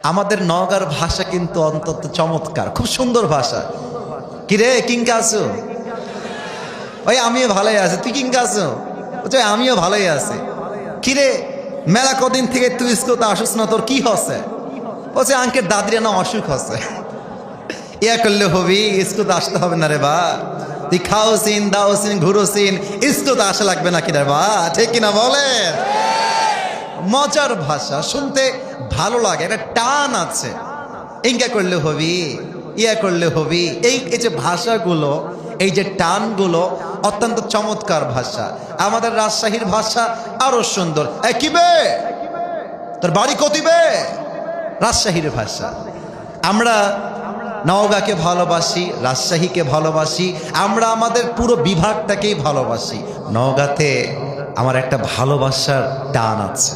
আমাদের নওগাঁর ভাষা কিন্তু অন্তত চমৎকার, খুব সুন্দর ভাষা। কিরে কিংকা আছো? ওই আমিও ভালোই আছি, তুই কিংকা আছো? আমিও ভালোই আছি। কিরে মেলা কদিন থেকে তুই স্কুলতে আসিস না, তোর কি হচ্ছে? বলছে আঙ্কের দাদির না অসুখ হচ্ছে। ইয়া করলে হবি, স্কুলতে আসতে হবে না রে বা, তুই খাওসিন দাওসিন ঘুরোসিন, স্কুলতে আসা লাগবে না কিনা বা, ঠিক কিনা বলেন? মজার ভাষা, শুনতে ভালো লাগে, একটা টান আছে। ইঙ্কা করলে হবি, ইয়া করলে হবি, এই যে ভাষাগুলো, এই যে টানগুলো অত্যন্ত চমৎকার ভাষা। আমাদের রাজশাহীর ভাষা আরো সুন্দর। কি বে, তোর বাড়ি কতিবে? রাজশাহীর ভাষা। আমরা নওগাঁকে ভালোবাসি, রাজশাহীকে ভালোবাসি, আমরা আমাদের পুরো বিভাগটাকেই ভালোবাসি। নওগাঁতে আমার একটা ভালোবাসার টান আছে,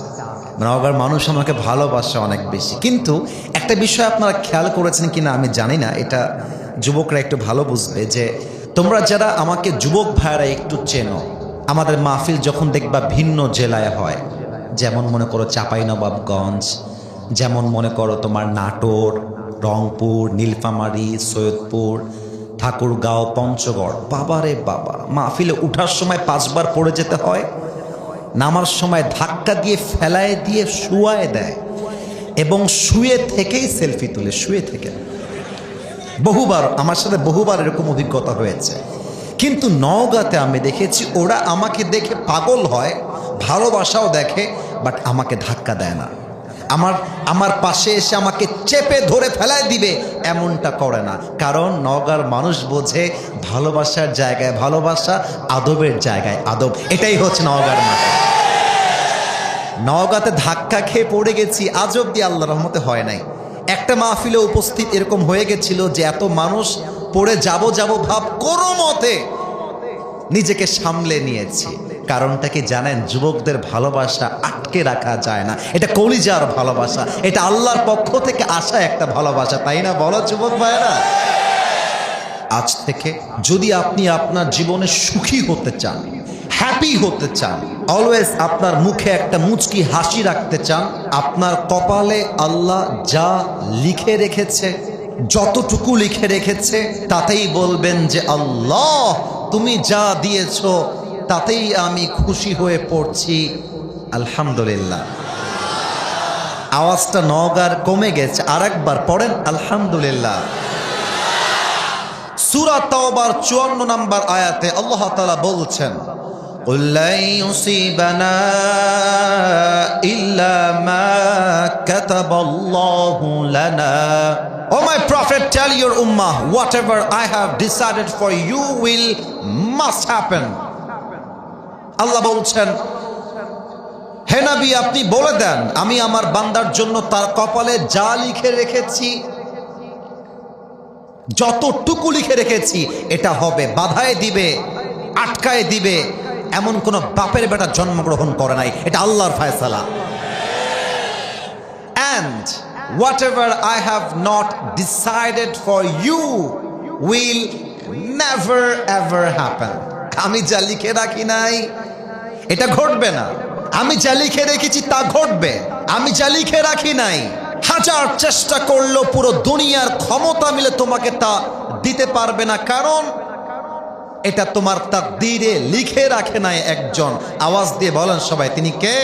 নওগাঁর মানুষ আমাকে ভালোবাসে অনেক বেশি। কিন্তু একটা বিষয় আপনারা খেয়াল করেছেন কিনা আমি জানি না, এটা যুবকরা একটু ভালো বুঝবে, যে তোমরা যারা আমাকে যুবক ভাইরা একটু চেনো, আমাদের মাহফিল যখন দেখবা ভিন্ন জেলায় হয়, যেমন মনে করো চাঁপাইনবাবগঞ্জ, যেমন মনে করো তোমার নাটোর, রংপুর, নীলফামারী, সৈয়দপুর, ঠাকুরগাঁও, পঞ্চগড়, বাবারে বাবা, মাহফিলে উঠার সময় 5 বার পড়ে যেতে হয়, নামার সময় ধাক্কা দিয়ে ফেলায় দিয়ে শুয়ায় দেয়, এবং শুয়ে থেকেই সেলফি তুলে, শুয়ে থেকে। বহুবার আমার সাথে বহুবার এরকম অভিজ্ঞতা হয়েছে। কিন্তু নওগাঁতে আমি দেখেছি ওরা আমাকে দেখে পাগল হয়, ভালোবাসাও দেখে, বাট আমাকে ধাক্কা দেয় না, আমার পাশে এসে আমাকে চেপে ধরে ফেলায় দিবে এমনটা করে না। কারণ নওগাঁর মানুষ বোঝে ভালোবাসার জায়গায় ভালোবাসা, আদবের জায়গায় আদব। এটাই হচ্ছে নওগাঁর মাটি। নওগাঁতে ধাক্কা খেয়ে পড়ে গেছি, আজ অব্দি আল্লাহর রহমতে হয় নাই। একটা মাহফিলে উপস্থিত এরকম হয়ে গেছিল যে এত মানুষ পড়ে যাব ভাব, কোনো মতে নিজেকে সামলে নিয়েছি। কারণটা কি জানেন? যুবকদের ভালোবাসা আটকে রাখা যায় না, এটা কলিজার ভালোবাসা, এটা আল্লাহর পক্ষ থেকে আসা একটা ভালোবাসা, তাই না বলো যুবক ভাইরা? আজ থেকে যদি আপনি আপনার জীবনে সুখী হতে চান, হ্যাপি হতে চান, অলওয়েজ আপনার মুখে একটা মুচকি হাসি রাখতে চান, আপনার কপালে আল্লাহ যা লিখে রেখেছে, যতটুকু লিখে রেখেছে, তাতেই বলবেন যে আল্লাহ তুমি যা দিয়েছ তাতেই আমি খুশি হয়ে পড়ছি, আলহামদুলিল্লাহ। আওয়াজটা নওগাঁর কমে গেছে, আরেকবার পড়েন আলহামদুলিল্লাহ। সূরা তাওবার 54 নম্বর আয়াতে আল্লাহ তাআলা বলছেন, قُل لَّن يُصِيبَنَا إِلَّا مَا كَتَبَ اللَّهُ لَنَا. Oh my prophet, tell your ummah, whatever I have decided for you will must happen. আল্লাহ বলছেন, হে নবী আপনি বলে দেন, আমি আমার বান্দার জন্য তার কপালে যা লিখে রেখেছি, যতটুকু লিখে রেখেছি এটা হবে। বাধায় দিবে, আটকায় দিবে এমন কোন বাপের বেটা জন্মগ্রহণ করে নাই, এটা আল্লাহর ফয়সালা। And whatever I have not decided for you will never ever happen. আমি যা লিখে রাখি নাই এটা ঘটবে না, আমি যা লিখে রেখেছি তা ঘটবে। আমি যা লিখে রাখি নাই, হাজার চেষ্টা করলেও পুরো দুনিয়ার ক্ষমতা মিলে তোমাকে তা দিতে পারবে না, কারণ এটা তোমার তাকদীরে লিখে রাখে নাই একজন। আওয়াজ দিয়ে বলেন সবাই, তিনি কে?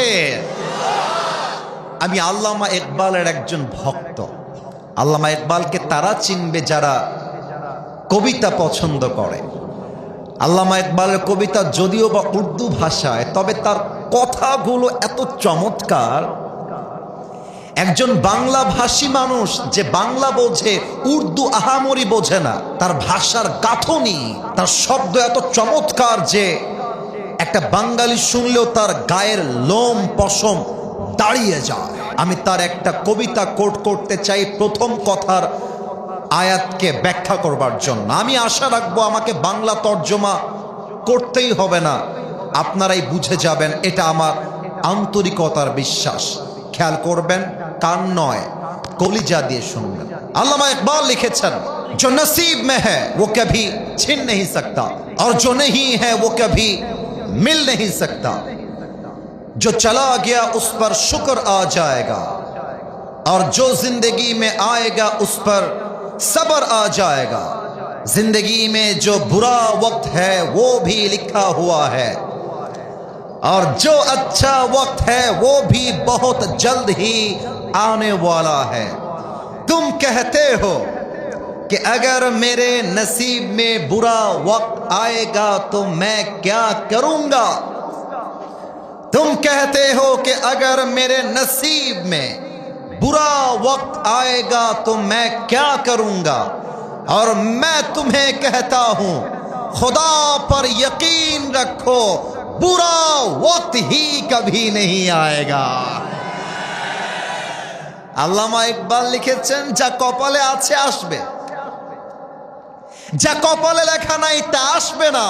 আমি আল্লামা ইকবালের একজন ভক্ত। আল্লামা ইকবালকে তারা চিনবে যারা কবিতা পছন্দ করে। আল্লামা ইকবালের কবিতা যদিও বা উর্দু ভাষায়, তবে তার কথাগুলো এত চমৎকার। একজন বাংলা ভাষী মানুষ যে বাংলা বোঝে, উর্দু আহামরি বোঝে না, তার ভাষার গাঁথনি, তার শব্দ এত চমৎকার যে একটা বাঙালি শুনলেও তার গায়ের লোম পশম দাঁড়িয়ে যায়। আমি তার একটা কবিতা কোট করতে চাই প্রথম কথার আয়াতকে ব্যাখ্যা করবার জন্য। আমি আশা রাখবো আমাকে বাংলা তর্জমা করতেই হবে না, আপনারাই বুঝে যাবেন, এটা আমার আন্তরিকতার বিশ্বাস। খেয়াল করবেন, কান নয় কলিজা দিয়ে শুনবেন। আল্লামা ইকবাল লিখেছেন, जो नसीब में है वो कभी छिन नहीं सकता और जो नहीं है वो कभी मिल नहीं सकता, जो चला गया उस पर शुक्र आ जाएगा, और जो जिंदगी में आएगा उस पर सब्र आ जाएगा। जिंदगी में जो बुरा वक्त है वो भी लिखा हुआ है, और जो अच्छा वक्त है वो भी बहुत जल्द ही आने वाला है। तुम कहते हो कि अगर मेरे नसीब में बुरा वक्त आएगा तो मैं क्या करूंगा। तुम कहते हो कि अगर मेरे नसीब में बुरा वक्त आएगा तो मैं क्या करूंगा, और मैं तुम्हें कहता हूं खुदा पर यकीन रखो, बुरा वक्त ही कभी नहीं आएगा। আল্লামা ইকবাল লিখেছেন, যা কপালে আছে আসবে, যা কপালে লেখা নাই তা আসবে না।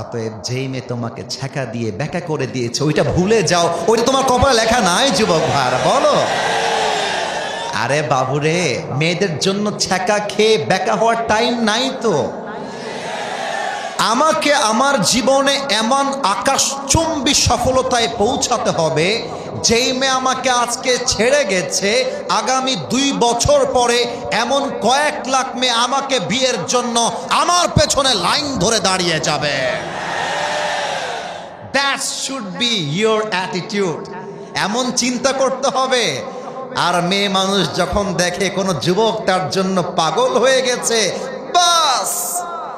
অতএব যেই মেয়ে তোমাকে ছ্যাঁকা দিয়ে ব্যাকা করে দিয়েছে ওইটা ভুলে যাও, ওইটা তোমার কপালে লেখা নাই। যুবক ভাইরা বলো, আরে বাবুরে, মেয়েদের জন্য ছ্যাঁকা খেয়ে ব্যাকা হওয়ার টাইম নাই তো। আমাকে আমার জীবনে এমন আকাশচুম্বী সফলতায় পৌঁছাতে হবে, যেই মেয়ে আমাকে আজকে ছেড়ে গেছে আগামী 2 বছর পরে এমন কয়েক লাখ মেয়ে আমাকে বিয়ের জন্য আমার পেছনে লাইন ধরে দাঁড়িয়ে যাবে। That should be your attitude. এমন চিন্তা করতে হবে। আর মেয়ে মানুষ যখন দেখে কোনো যুবক তার জন্য পাগল হয়ে গেছে, বাস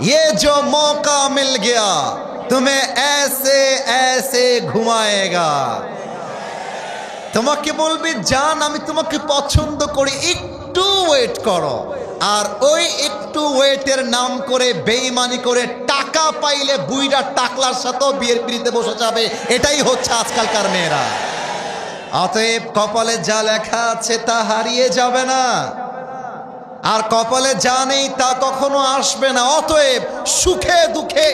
ये जो मौका मिल गया तुम्हें ऐसे ऐसे घुमाएगा। তোমাকে বলবে, জান আমি তোমাকে পছন্দ করি, একটু ওয়েট করো। আর ওই একটু ওয়েটের নাম করে বেঈমানি করে টাকা পাইলে বুইড়া টাকলার সাথেও বিয়ের পিড়িতে বসে যাবে। এটাই হচ্ছে আজকালকার মেয়েরা। অতএব কপালে যা লেখা আছে তা হারিয়ে যাবে না, আর কপালে যা নেই তা কখনো আসবে না। অতএব সুখে দুঃখে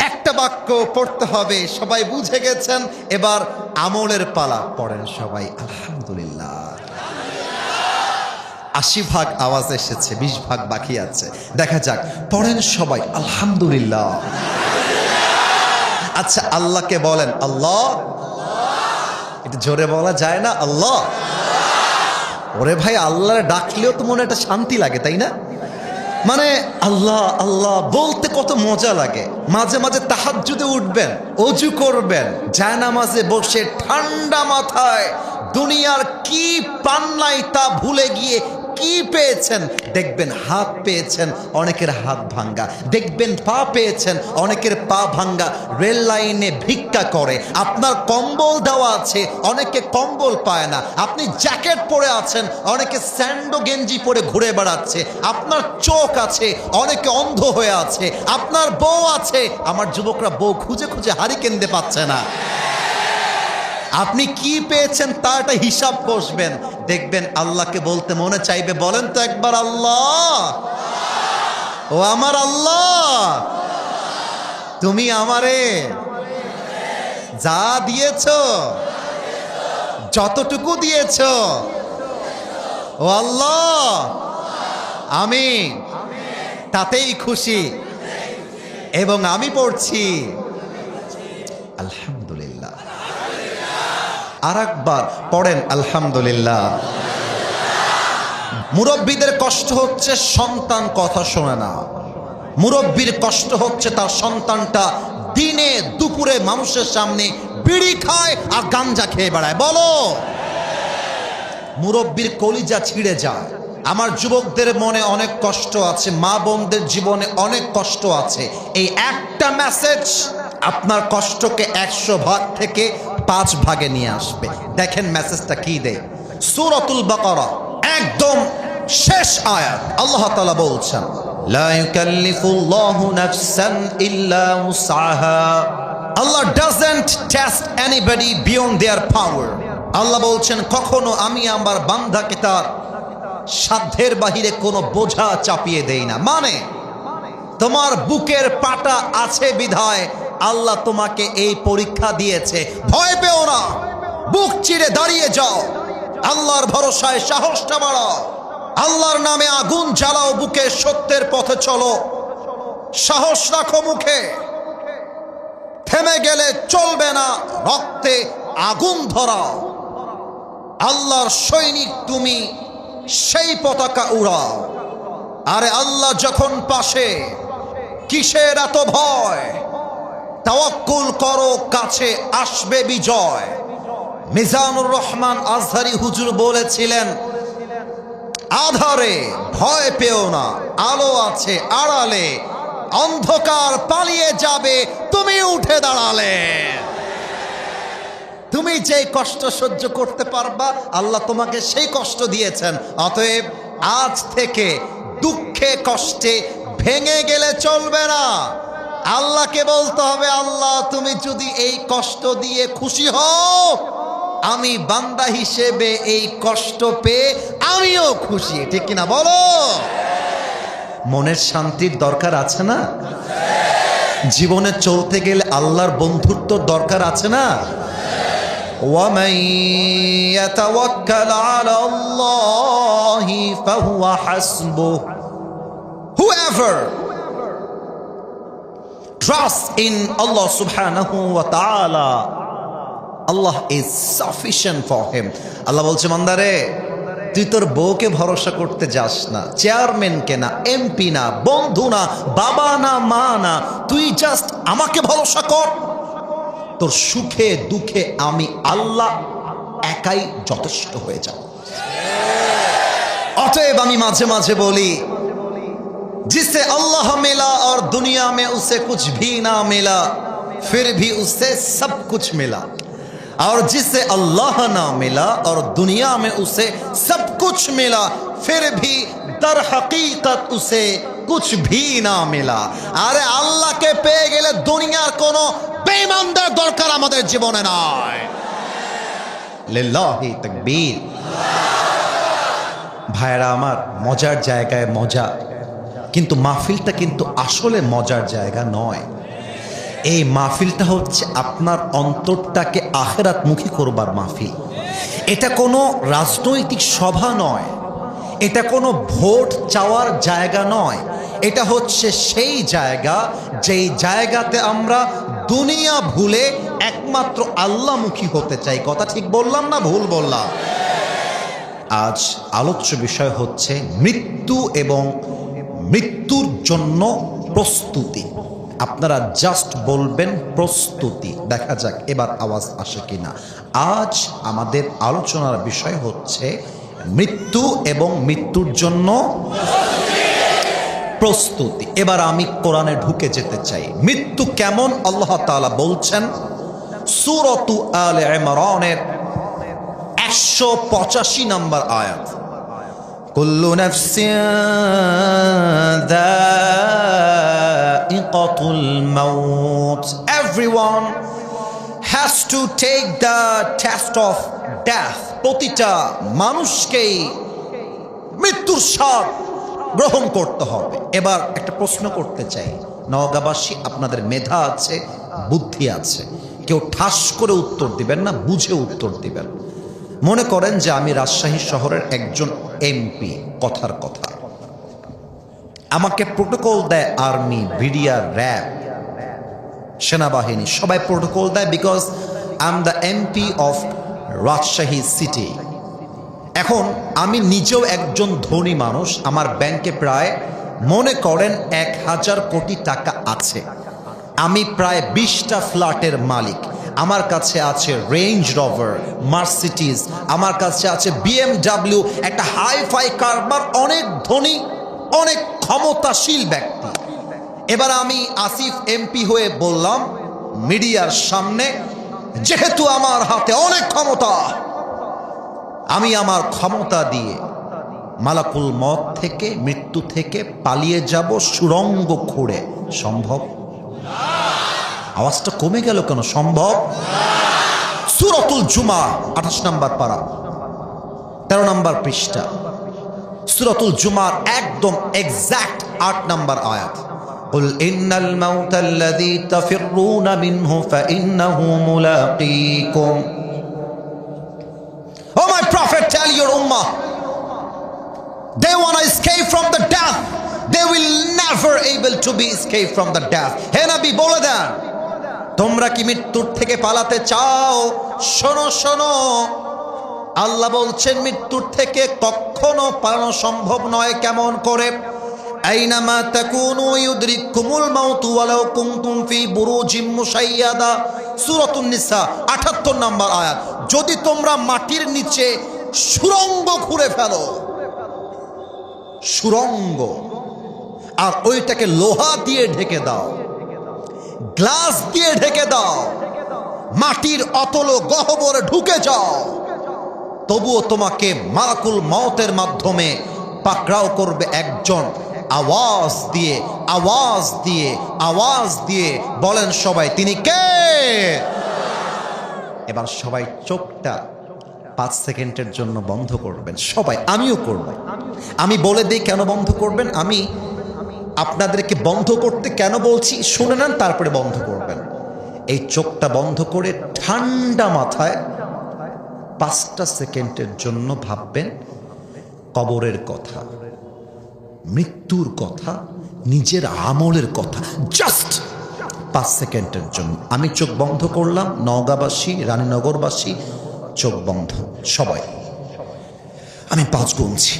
একটা বাক্য পড়তে হবে। সবাই বুঝে গেছেন, এবার আমলের পালা। পড়েন সবাই আলহামদুলিল্লাহ। 80% আওয়াজ এসেছে, 20% বাকি আছে, দেখা যাক। পড়েন সবাই আলহামদুলিল্লাহ। আচ্ছা, আল্লাহকে বলেন আল্লাহ। একটু জোরে বলা যায় না আল্লাহ? ওরে ভাই, আল্লাহরে ডাকলেও তো মনে একটা শান্তি লাগে, তাই না? মানে আল্লাহ আল্লাহ বলতে কত মজা লাগে। মাঝে মাঝে তাহাজ্জুদে উঠবেন, অজু করবেন, জায়নামাজে বসে ঠান্ডা মাথায় দুনিয়ার কি পান নাই তা ভুলে গিয়ে কি পেয়েছেন দেখবেন। হাত পেয়েছেন, অনেকের হাত ভাঙ্গা। দেখবেন পা পেয়েছেন, অনেকের পা ভাঙ্গা। রেল লাইনে ভিক্ষা করে। আপনার কম্বল দেওয়া আছে, অনেকে কম্বল পায় না। আপনি জ্যাকেট পরে আছেন, অনেকে স্যান্ডো গেঞ্জি পরে ঘুরে বেড়াচ্ছে। আপনার চোখ আছে, অনেকে অন্ধ হয়ে আছে। আপনার বউ আছে, আমার যুবকরা বউ খুঁজে খুঁজে হারিকেন দিয়ে পাচ্ছে না। আপনি কি পেয়েছেন তার একটা হিসাব কষবেন, দেখবেন আল্লাহকে বলতে মনে চাইবে। বলেন তো একবার আল্লাহ। ও আমার আল্লাহ, তুমি আমারে যা দিয়েছো, যতটুকু দিয়েছো, ও আল্লাহ আমি তাতেই খুশি। এবং আমি পড়ছি আলহামদুলিল্লাহ। আরেকবার পড়েন আলহামদুলিল্লাহ। মুরব্বীদের কষ্ট হচ্ছে সন্তান কথা শোনে না। মুরব্বীর কষ্ট হচ্ছে তার সন্তানটা দিনে দুপুরে মানুষের সামনে বিড়ি খায় আর গাঞ্জা খেয়ে বেড়ায়। বলো, মুরব্বীর কলিজা ছিঁড়ে যায়। আমার যুবকদের মনে অনেক কষ্ট আছে, মা বোনদের জীবনে অনেক কষ্ট আছে। এই একটা মেসেজ আপনার কষ্টকে 100 ভাগ থেকে 5 ভাগে নিয়ে আসবে। দেখেন মেসেজটা কি দেয়। সূরাতুল বাকারা একদম শেষ আয়াত, আল্লাহ তাআলা বলছেন, লা ইউকাল্লিফুল্লাহু নাফসান ইল্লা উসআহা। Allah doesn't test anybody beyond their power. Allah বলছেন, কখনো আমি আমার বান্দাকে তার সাধ্যের বাহিরে কোনো বোঝা চাপিয়ে দেই না। মানে তোমার বুকের পাটা আছে বিধায় আল্লাহ তোমাকে এই পরীক্ষা দিয়েছে। ভয় পেও না, বুক চিরে দাঁড়িয়ে যাও, আল্লাহর ভরসায় সাহসটা বাড়াও, আল্লাহর নামে আগুন জ্বালাও, বুকে সত্যের পথে চলো, সাহস রাখো মুখে। থেমে গেলে চলবে না, রক্তে আগুন ধরাও। আল্লাহর সৈনিক তুমি, সেই পতাকা উড়াও। আরে আল্লাহ যখন পাশে, কিসের এত ভয়? তাওয়াক্কুল করো, কাছে আসবে বিজয়। মিজানুর রহমান আজহারি হুজুর বলেছিলেন, আধারে ভয় পেও না, আলো আছে আড়ালে, অন্ধকার পালিয়ে যাবে তুমি উঠে দাঁড়ালে। তুমি যে কষ্ট সহ্য করতে পারবা, আল্লাহ তোমাকে সেই কষ্ট দিয়েছেন। অতএব আজ থেকে দুঃখে কষ্টে ভেঙে গেলে চলবে না। আল্লাহকে বলতে হবে, আল্লাহ তুমি যদি এই কষ্ট দিয়ে খুশি হও, আমি বান্দা হিসেবে এই কষ্ট পেয়ে আমিও খুশি। ঠিক কিনা বলো? মনের শান্তির দরকার আছে না? জীবনে চলতে গেলে আল্লাহর বন্ধুত্ব দরকার আছে না? وَمَن يَتَوَكَّلْ عَلَى اللَّهِ فَهُوَ حَسْبُهُ. Whoever trusts in Allah subhanahu wa ta'ala, Allah is sufficient for him. আল্লাহ বলছে, বান্দারে তুই তোর বউকে ভরসা করতে যাস না, চেয়ারম্যানকে না, এমপি না, বন্ধু না, বাবা না, মা না, তুই জাস্ট আমাকে ভরসা কর। তোর সুখে দুঃখে আমি আল্লাহ একাই যথেষ্ট হয়ে যাব। অতএব আমি মাঝে মাঝে বলি, जिसे अल्लाह मिला और दुनिया में उसे कुछ भी ना मिला, फिर भी उसे सब कुछ मिला। और जिसे अल्लाह ना मिला और दुनिया में उसे सब कुछ मिला, फिर भी दर हकीकत उसे कुछ भी ना मिला। अरे अल्लाह के পেয়ে গেলে দুনিয়ার কোনো বেঈমানদের দরকার আমাদের জীবনে নাই। লিল্লাহি তাকবীর। ভাইরা আমার, মজার জায়গায় মজা, কিন্তু মাহফিলটা কিন্তু আসলে মজার জায়গা নয়। এই মাহফিলটা হচ্ছে আপনার অন্তরটাকে আখিরাতমুখী করবার মাহফিল। এটা কোনো রাজনৈতিক সভা নয়, এটা কোনো ভোট চাওয়ার জায়গা নয়। এটা হচ্ছে সেই জায়গা, যেই জায়গাতে আমরা দুনিয়া ভুলে একমাত্র আল্লাহমুখী হতে চাই। কথা ঠিক বললাম না ভুল বললাম? আজ আলোচ্য বিষয় হচ্ছে মৃত্যু এবং মৃত্যুর জন্য প্রস্তুতি। আপনারা জাস্ট বলবেন প্রস্তুতি, দেখা যাক এবার আওয়াজ আসে কিনা। আজ আমাদের আলোচনার বিষয় হচ্ছে মৃত্যু এবং মৃত্যুর জন্য প্রস্তুতি। এবার আমি কোরআনে ঢুকে যেতে চাই। মৃত্যু কেমন আল্লাহ তাআলা বলছেন সূরাতু আলে ইমরানের 185 নম্বর আয়াত, কুল্লু নাফসিন যায়িকাতুল মাউত, everyone has to take the test of death. প্রতিটা মানুষকেই মৃত্যুর স্বাদ গ্রহণ করতে হবে। এবার একটা প্রশ্ন করতে চাই, নওগাঁবাসী আপনাদের মেধা আছে, বুদ্ধি আছে, কেউ ঠাস করে উত্তর দিবেন না, বুঝে উত্তর দিবেন। মনে করেন যে আমি রাজশাহী শহরের একজন এমপি, কথার কথা, আমাকে প্রোটোকল দেয় আর্মি, বিডিআর, র্যাব, সেনাবাহিনী, সবাই প্রোটোকল দেয়, because I am the MP of Rajshahi city. এখন আমি নিজেও একজন ধনী মানুষ, আমার ব্যাংকে প্রায় মনে করেন 1000 কোটি টাকা আছে, আমি প্রায় 20টা ফ্ল্যাটের মালিক, আমার কাছে আছে রেঞ্জ রোভার, মার্সিডিজ, আমার কাছে আছে বিএমডব্লিউ, একটা হাইফাই কারবার, অনেক ধনী, অনেক ক্ষমতাশীল ব্যক্তি। এবার আমি আসিফ এমপি হয়ে বললাম মিডিয়ার সামনে, যেহেতু আমার হাতে অনেক ক্ষমতা, আমি আমার ক্ষমতা দিয়ে মালাকুল মত থেকে, মৃত্যু থেকে পালিয়ে যাব সুড়ঙ্গ খুঁড়ে। সম্ভব? আওয়াজটা কমে গেল কেন? সম্ভব? সূরাতুল জুমা 28 নম্বর পারা, 13 নম্বর পৃষ্ঠা, সূরাতুল জুমার একদম এক্সাক্ট 8 নম্বর আয়াত, قل إن الموت الذي تفرون منه فإنه ملاقيكم. Oh my prophet, tell your ummah, they want to escape from the death, they will never able to be escape from the death. হে নবী বলে দেন, তোমরা কি মৃত্যুর থেকে পালাতে চাও? শোনো শোনো, আল্লাহ বলছেন মৃত্যুর থেকে কখনো পালানো সম্ভব নয়। কেমন করে? আইনামা তাকুনু ইউদরিকুমুল মাউতু ওয়ালাউ কুনতুম ফি বুরুজিম মুশাইয়াদা, সূরাতুন নিসা ৭৮ নম্বর আয়াত। যদি তোমরা মাটির নিচে সুড়ঙ্গ খুঁড়ে ফেলো, সুড়ঙ্গ, আর ওইটাকে লোহা দিয়ে ঢেকে দাও, গ্লাস দিয়ে ঢেকে দাও, মাটির অতল গহ্বরে ঢুকে যাও, তবুও তোমাকে মালাকুল মউতের মাধ্যমে পাকড়াও করবে একজন। আওয়াজ দিয়ে, আওয়াজ দিয়ে, আওয়াজ দিয়ে বলেন সবাই, তিনি কে? এবার সবাই চোখটা 5 সেকেন্ডের জন্য বন্ধ করবেন সবাই, আমিও করব। আমি বলে দিই কেন বন্ধ করবেন। আমি আপনাদেরকে বন্ধ করতে কেন বলছি শুনে নেন, তারপরে বন্ধ করবেন। এই চোখটা বন্ধ করে ঠান্ডা মাথায় 5টা সেকেন্ডের জন্য ভাববেন কবরের কথা, মৃত্যুর কথা, নিজের আমলের কথা। জাস্ট 5 সেকেন্ডের জন্য আমি চোখ বন্ধ করলাম। নওগাঁবাসী, রানীনগরবাসী চোখ বন্ধ সবাই। আমি 5 গুনছি।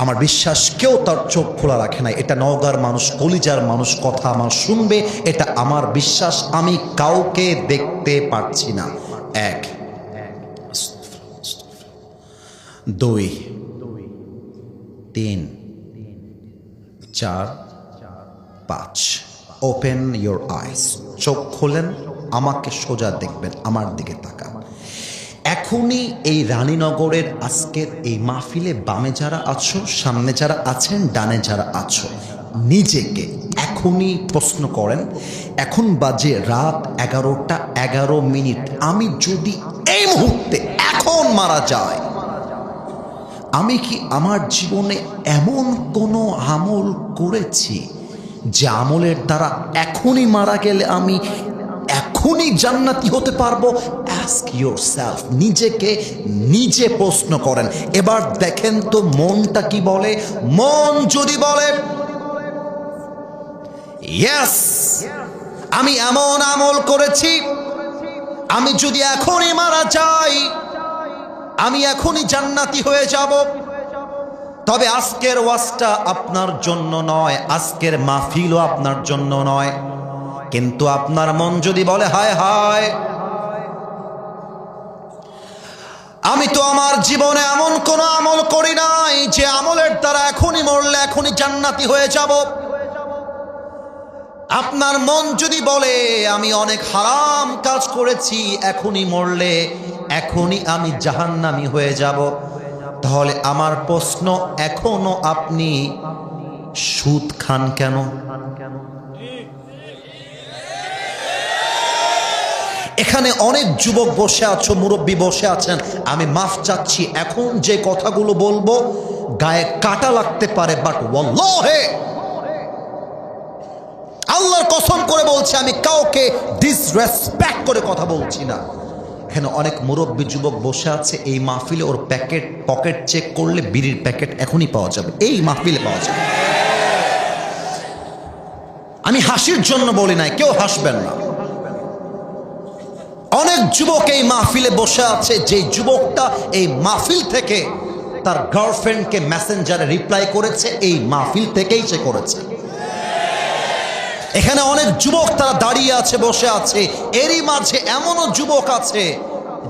আমার বিশ্বাস কেউ তার চোখ খোলা রাখে নাই। এটা নওগাঁর মানুষ, কলিজার মানুষ কথা আমার শুনবে, এটা আমার বিশ্বাস। আমি কাউকে দেখতে পারছি না। 1, 2, 3, 4, 5। Open your eyes. চোখ খোলেন, আমাকে সোজা দেখবেন, আমার দিকে তাকান। এখনই এই রানীনগরের আজকের এই মাহফিলে বামে যারা আছো, সামনে যারা আছেন, ডানে যারা আছো, নিজেকে এখনই প্রশ্ন করেন, এখন বাজে রাত 11টা 11 মিনিট। আমি যদি এই মুহূর্তে এখন মারা যাই, আমি কি আমার জীবনে এমন কোনো আমল করেছি যে আমলের দ্বারা এখনই মারা গেলে আমি এখনই জান্নাতি হতে পারবো? অ্যাস্ক ইয়োরসেলফ, নিজেকে নিজে প্রশ্ন করেন। এবার দেখেন তো মনটা কি বলে। মন যদি বলে ইয়েস, আমি এমন আমল করেছি, আমি যদি এখনই মারা যাই আমি এখনই জান্নাতি হয়ে যাব, তবে আজকের ওয়াজটা আপনার জন্য নয়, আজকের মাহফিলও আপনার জন্য নয়। কিন্তু আপনার মন যদি বলে হায় হায়, আমি তো আমার জীবনে এমন কোন আমল করি নাই যে আমলের দ্বারা এখনই মরলে এখনই জান্নাতি হয়ে যাব। আপনার মন যদি বলে আমি অনেক হারাম কাজ করেছি, এখনই মরলে এখনই আমি জাহান্নামী হয়ে যাব, তাহলে আমার প্রশ্ন, এখনো আপনি সুদ খান কেন? এখানে অনেক যুবক বসে আছো, মুরব্বী বসে আছেন, আমি মাফ চাচ্ছি, এখন যে কথাগুলো বলবো গায়ে কাটা লাগতে পারে, বাট ওয়াল্লাহি আল্লাহর কসম করে বলছি, আমি কাউকে ডিসরেসপেক্ট করে কথা বলছি না। এখানে অনেক মুরব্বী যুবক বসে আছে, এই মাহফিলে ওর পকেট চেক করলে বিড়ির প্যাকেট এখনই পাওয়া যাবে, এই মাহফিলে পাওয়া যাবে। আমি হাসির জন্য বলি নাই, কেউ হাসবেন না। অনেক যুবক এই মাহফিলে বসে আছে, যে যুবকটা এই মাহফিল থেকে তার গার্লফ্রেন্ডকে মেসেঞ্জারে রিপ্লাই করেছে, এই মাহফিল থেকেই সে করেছে। এখানে অনেক যুবক তারা দাঁড়িয়ে আছে, বসে আছে, এরই মাঝে এমনও যুবক আছে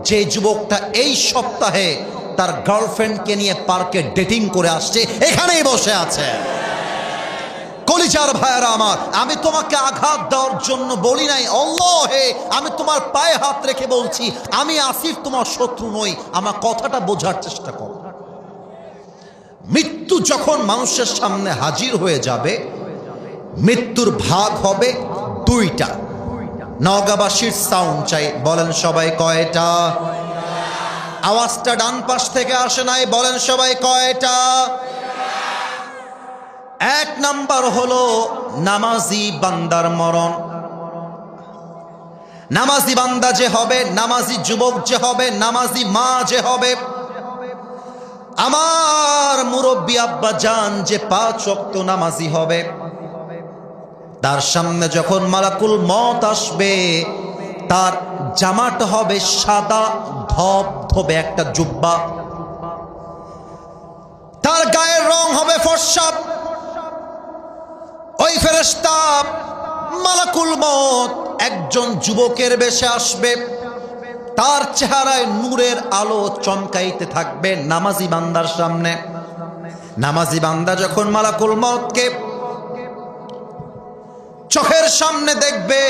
যে যুবকটা এই সপ্তাহে তার গার্লফ্রেন্ডকে নিয়ে পার্কে ডেটিং করে আসছে, এখানেই বসে আছে। কলিজার ভাইয়েরা আমার, আমি তোমাকে আঘাত দেওয়ার জন্য বলি নাই, আল্লাহে আমি তোমার পায়ে হাত রেখে বলছি, আমি আসিফ তোমার শত্রু নই, আমার কথাটা বোঝার চেষ্টা করো। মৃত্যু যখন মানুষের সামনে হাজির হয়ে যাবে, মৃত্যুর ভাগ হবে 2টা। নওগাঁবাসীর সাউন্ড চাই, বলেন সবাই কয়টা? আওয়াজটা ডান পাশ থেকে আসে নাই, বলেন সবাই কয়টা? 1 নাম্বার হলো নামাজি বান্দার মরণ। নামাজি বান্দা যে হবে, নামাজি যুবক যে হবে, নামাজি মা যে হবে, আমার মুরব্বী আব্বা জান যে 5 ওয়াক্ত নামাজি হবে, তার সামনে যখন মালাকুল মউত আসবে, তার জামাটা হবে সাদা ধবধবে একটা জুব্বা, ভরসা। ওই ফেরেশতা মালাকুল মউত একজন যুবকের বেশে আসবে, তার চেহারায় নূরের আলো চমকাইতে থাকবে নামাজি বান্দার সামনে। নামাজি বান্দা যখন মালাকুল মউতকে চোখের সামনে দেখবে,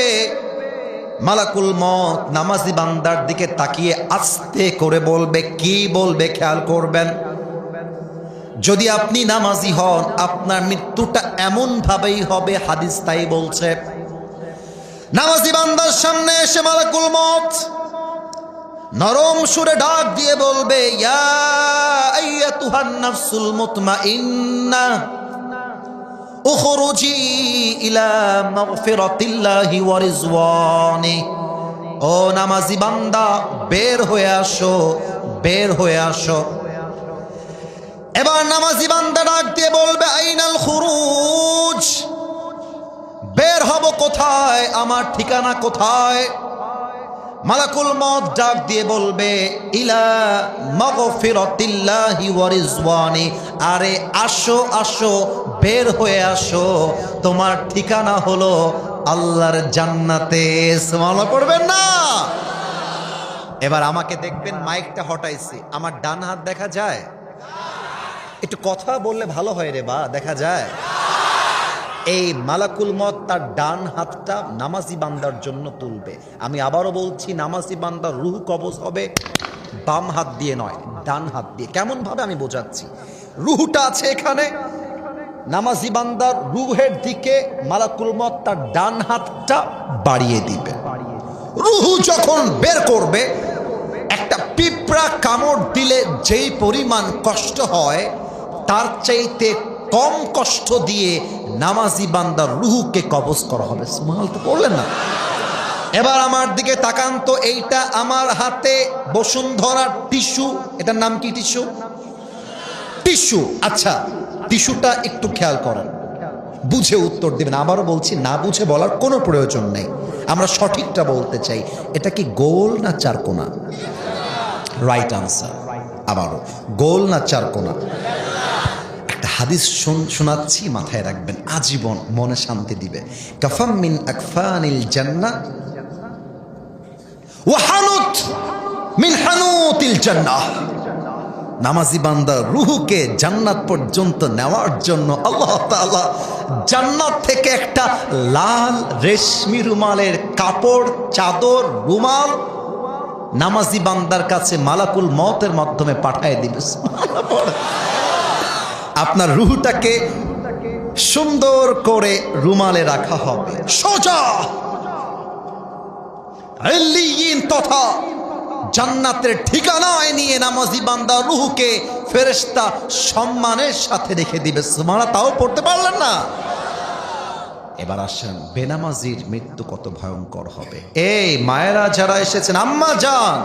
মালাকুল মউত নামাজি বান্দার দিকে তাকিয়ে আস্তে করে বলবে। কি বলবে খেয়াল করবেন। যদি আপনি নামাজি হন, আপনার মৃত্যুটা এমন ভাবেই হবে, হাদিস তাই বলছে। নামাজি বান্দার সামনে এসে মালাকুল মউত নরম সুরে ডাক দিয়ে বলবে, ইয়া আইয়াতুহান নাফসুল মুতমাইন্নাহ উখরুজি ইলা মাগফিরাতিল্লাহি ওয়া রিজওয়ানি। ও নামাজি বান্দা, বের হয়ে আসো, বের হয়ে আসো। এবার নামাজি বান্দা ডাক দিয়ে বলবে, আইনাল খুরুজ, বের হব কোথায়, আমার ঠিকানা কোথায়? মালাকুল মউত ডাক দিয়ে বলবে, ইলা মাগফিরাতিল্লাহি ওয়া রিজওয়ানি। আরে আসো আসো, বের হয়ে আসো, তোমার ঠিকানা হলো আল্লাহর জান্নাতে। সুবহানাল্লাহ পড়বেন না? এবার আমাকে দেখবেন, মাইকটা হটাইছি, আমার ডান হাত দেখা যায়? একটু কথা বললে ভালো হয় রে বা, দেখা যায়? এই মালাকুল মউত তার ডান হাতটা নামাজি বান্দার জন্য তুলবে। আমি আবারও বলছি, নামাজি বান্দার রূহ কবজ হবে বাম হাত দিয়ে নয়, ডান হাত দিয়ে। কেমন ভাবে আমি বোঝাচ্ছি। রূহটা আছে এখানে, নামাজি বান্দার রূহের দিকে মালাকুল মউত তার ডান হাতটা বাড়িয়ে দিবে। রূহ যখন বের করবে, একটা পিঁপড়া কামড় দিলে যেই পরিমাণ কষ্ট হয়, তার চাইতে কম কষ্ট দিয়ে নামাজি বান্দার রূহকে কবজ করা হবে। সুবহানাল্লাহ তো পড়লেন না? এবার আমার দিকে তাকান তো, এইটা আমার হাতে বসুন্ধরা টিস্যু, এটার নাম কি? Tissue, tissue. আচ্ছা, টিস্যুটা একটু খেয়াল করেন, বুঝে উত্তর দিবেন। আবারও বলছি, না বুঝে বলার কোনো প্রয়োজন নেই, আমরা সঠিকটা বলতে চাই। এটা কি গোল না চারকোনা? Right answer. আবারও, গোল না চারকোনা? একটা হাদিস শোনাচ্ছি, মাথায় রাখবেন, আজীবন মনে শান্তি দিবে। কাফাম মিন আকফানিল জান্নাহ ওয়া হানুত মিন হানুতিল জান্নাহ। নামাজি বান্দার রূহকে জান্নাত পর্যন্ত নেওয়ার জন্য আল্লাহ তাআলা জান্নাত থেকে একটা লাল রেশমি রুমালের কাপড়, চাদর, রুমাল নামাজি বান্দার কাছে মালাকুল মউতের মাধ্যমে পাঠিয়ে দিবে। আপনার রূহটাকে সুন্দর করে রুমালে রাখা হবে, সোজা ইল্লিয়িন তথা জান্নাতের ঠিকানায় নিয়ে নামাজি বান্দা রূহকে ফেরেশতা সম্মানের সাথে রেখে দিবে। সুবহানাল্লাহ, তাও পড়তে পারলেন না? এবার আসেন, বেনামাজির মৃত্যু কত ভয়ঙ্কর হবে। এই মায়েরা যারা এসেছেন, আম্মা যান,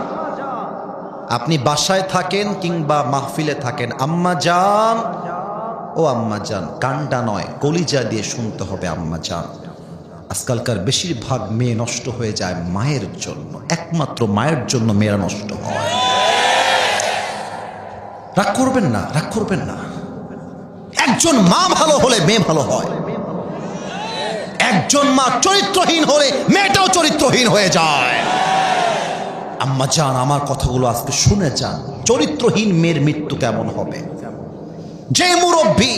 আপনি বাসায় থাকেন কিংবা মাহফিলে থাকেন, আম্মা যান, ও আম্মা যান, কানটা নয় কলিজা দিয়ে শুনতে হবে। আম্মা যান, আজকালকার বেশিরভাগ মেয়ে নষ্ট হয়ে যায় মায়ের জন্য, একমাত্র মায়ের জন্য মেয়েরা নষ্ট হয়। রাগ করবেন না, রাগ করবেন না। একজন মা ভালো হলে মেয়ে ভালো হয়, একজন মা চরিত্রহীন হলে মেয়েটাও চরিত্রহীন হয়ে যায়। আম্মা যান, আমার কথাগুলো আজকে শুনে যান। চরিত্রহীন মেয়ের মৃত্যু কেমন হবে? যে মুরব্বী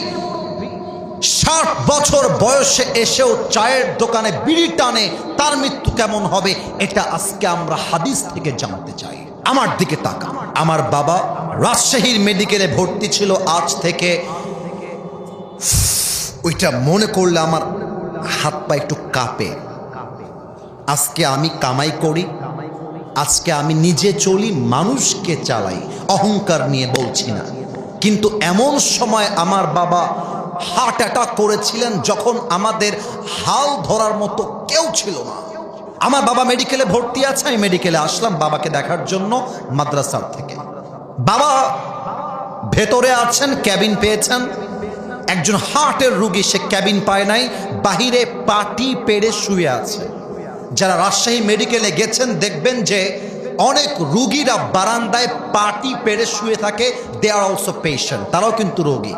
60 বছর বয়সে এসেও চায়ের দোকানে বিড়ি টানে, তার মৃত্যু কেমন হবে? এটা আজকে আমরা হাদিস থেকে জানতে চাই। আমার দিকে তাকান। আমার বাবা রাজশাহীর মেডিকেলে ভর্তি ছিল, আজ থেকে ওইটা মনে করলে আমার হাত পা একটু কাঁপে। আজকে আমি কামাই করি, আজকে আমি নিজে চলি, মানুষকে চালাই, অহংকার নিয়ে বলছি না। কিন্তু এমন সময় আমার বাবা হার্ট অ্যাটাক করেছিলেন যখন আমাদের হাল ধরার মতো কেউ ছিল না। আমার বাবা মেডিকেলে ভর্তি আছে, আমি মেডিকেলে আসলাম বাবাকে দেখার জন্য মাদ্রাসার থেকে। বাবা ভেতরে আছেন, ক্যাবিন পেয়েছেন। একজন হার্টের রোগী, সে ক্যাবিন পায় নাই, বাহিরে পাটি পেড়ে শুয়ে আছে। যারা রাজশাহী মেডিকেলে গেছেন দেখবেন যে অনেক রোগীরা বারান্দায় পাটি পেড়ে শুয়ে থাকে, দে আর অলসো পেশেন্ট, তারাও কিন্তু রোগী।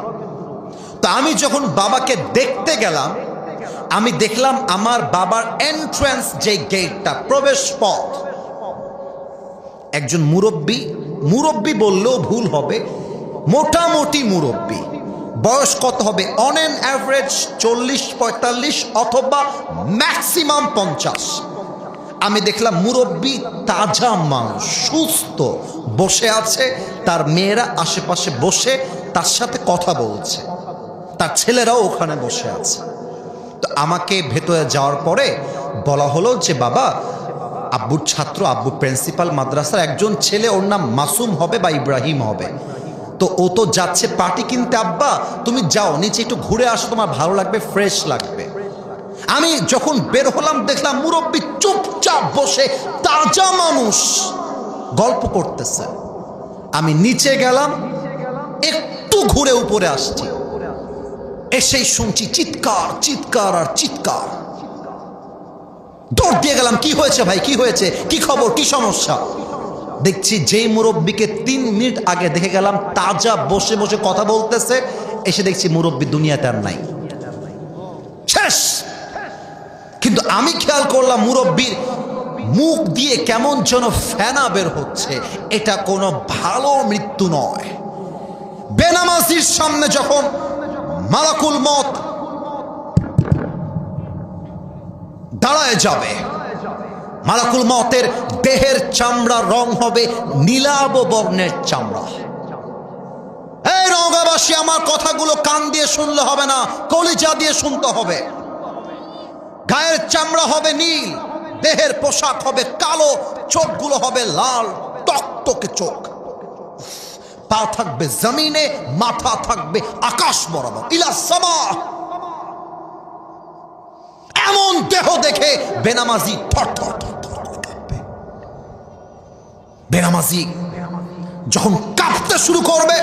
তো আমি যখন বাবাকে দেখতে গেলাম, আমি দেখলাম আমার বাবার এন্ট্রান্স যে গেটটা, প্রবেশ পথ, একজন মুরব্বী বললেও ভুল হবে, মোটামুটি মুরব্বী। বয়স কত হবে? অন অ্যান অ্যাভারেজ 40-45 অথবা ম্যাক্সিমাম 50। আমি দেখলাম মুরব্বী, তাজা মানুষ, সুস্থ, বসে আছে। তার মেয়েরা আশেপাশে বসে তার সাথে কথা বলছে, তার ছেলেরাও ওখানে বসে আছে। তো আমাকে ভেতরে যাওয়ার পরে বলা হলো যে বাবা, আব্বুর ছাত্র, আব্বু প্রিন্সিপাল মাদ্রাসার একজন ছেলে, ওর নাম মাসুম হবে বা ইব্রাহিম হবে, তো ও তো যাচ্ছে পার্টি কিনতে, আব্বা তুমি যাও নিচে একটু ঘুরে আসো, তোমার ভালো লাগবে, ফ্রেশ লাগবে। আমি যখন বের হলাম দেখলাম মুরব্বী চুপচাপ বসে, তাজা মানুষ, গল্প করতেছে। আমি নিচে গেলাম, একটু ঘুরে উপরে আসছি, এসেই শুনছি চিৎকার চিৎকার আর চিৎকার। দৌড় দিয়ে গেলাম, কি হয়েছে ভাই, কি হয়েছে, কি খবর, কি সমস্যা? দেখছি যেই মুরব্বীকে 3 মিনিট আগে দেখে গেলাম তাজা বসে বসে কথা বলতেছে, এসে দেখছি মুরব্বী দুনিয়াতে আর নাই, শেষ। কিন্তু আমি খেয়াল করলাম মুরব্বীর মুখ দিয়ে কেমন যেন ফেনা বের হচ্ছে, এটা কোনো ভালো মৃত্যু নয়। বেনামাজির সামনে যখন মালাকুল মত দাঁড়ায় যাবে, মালাকুল মতের দেহের চামড়ার রং হবে নীলাভ বর্ণের চামড়া। এই রঙ্গাবাসী, আমার কথাগুলো কান দিয়ে শুনলে হবে না, কলিজা দিয়ে শুনতে হবে। গায়ের চামড়া হবে নীল, দেহের পোশাক হবে কালো, চোখগুলো হবে লাল টকটকে চোখ, পা থাকবে জমিনে, মাথা থাকবে আকাশ বরাবর, ইলা সামা। এমন দেহ দেখে বেনামাজি থর থর থর থর কাঁপবে। বেনামাজি যখন কাঁপতে শুরু করবে,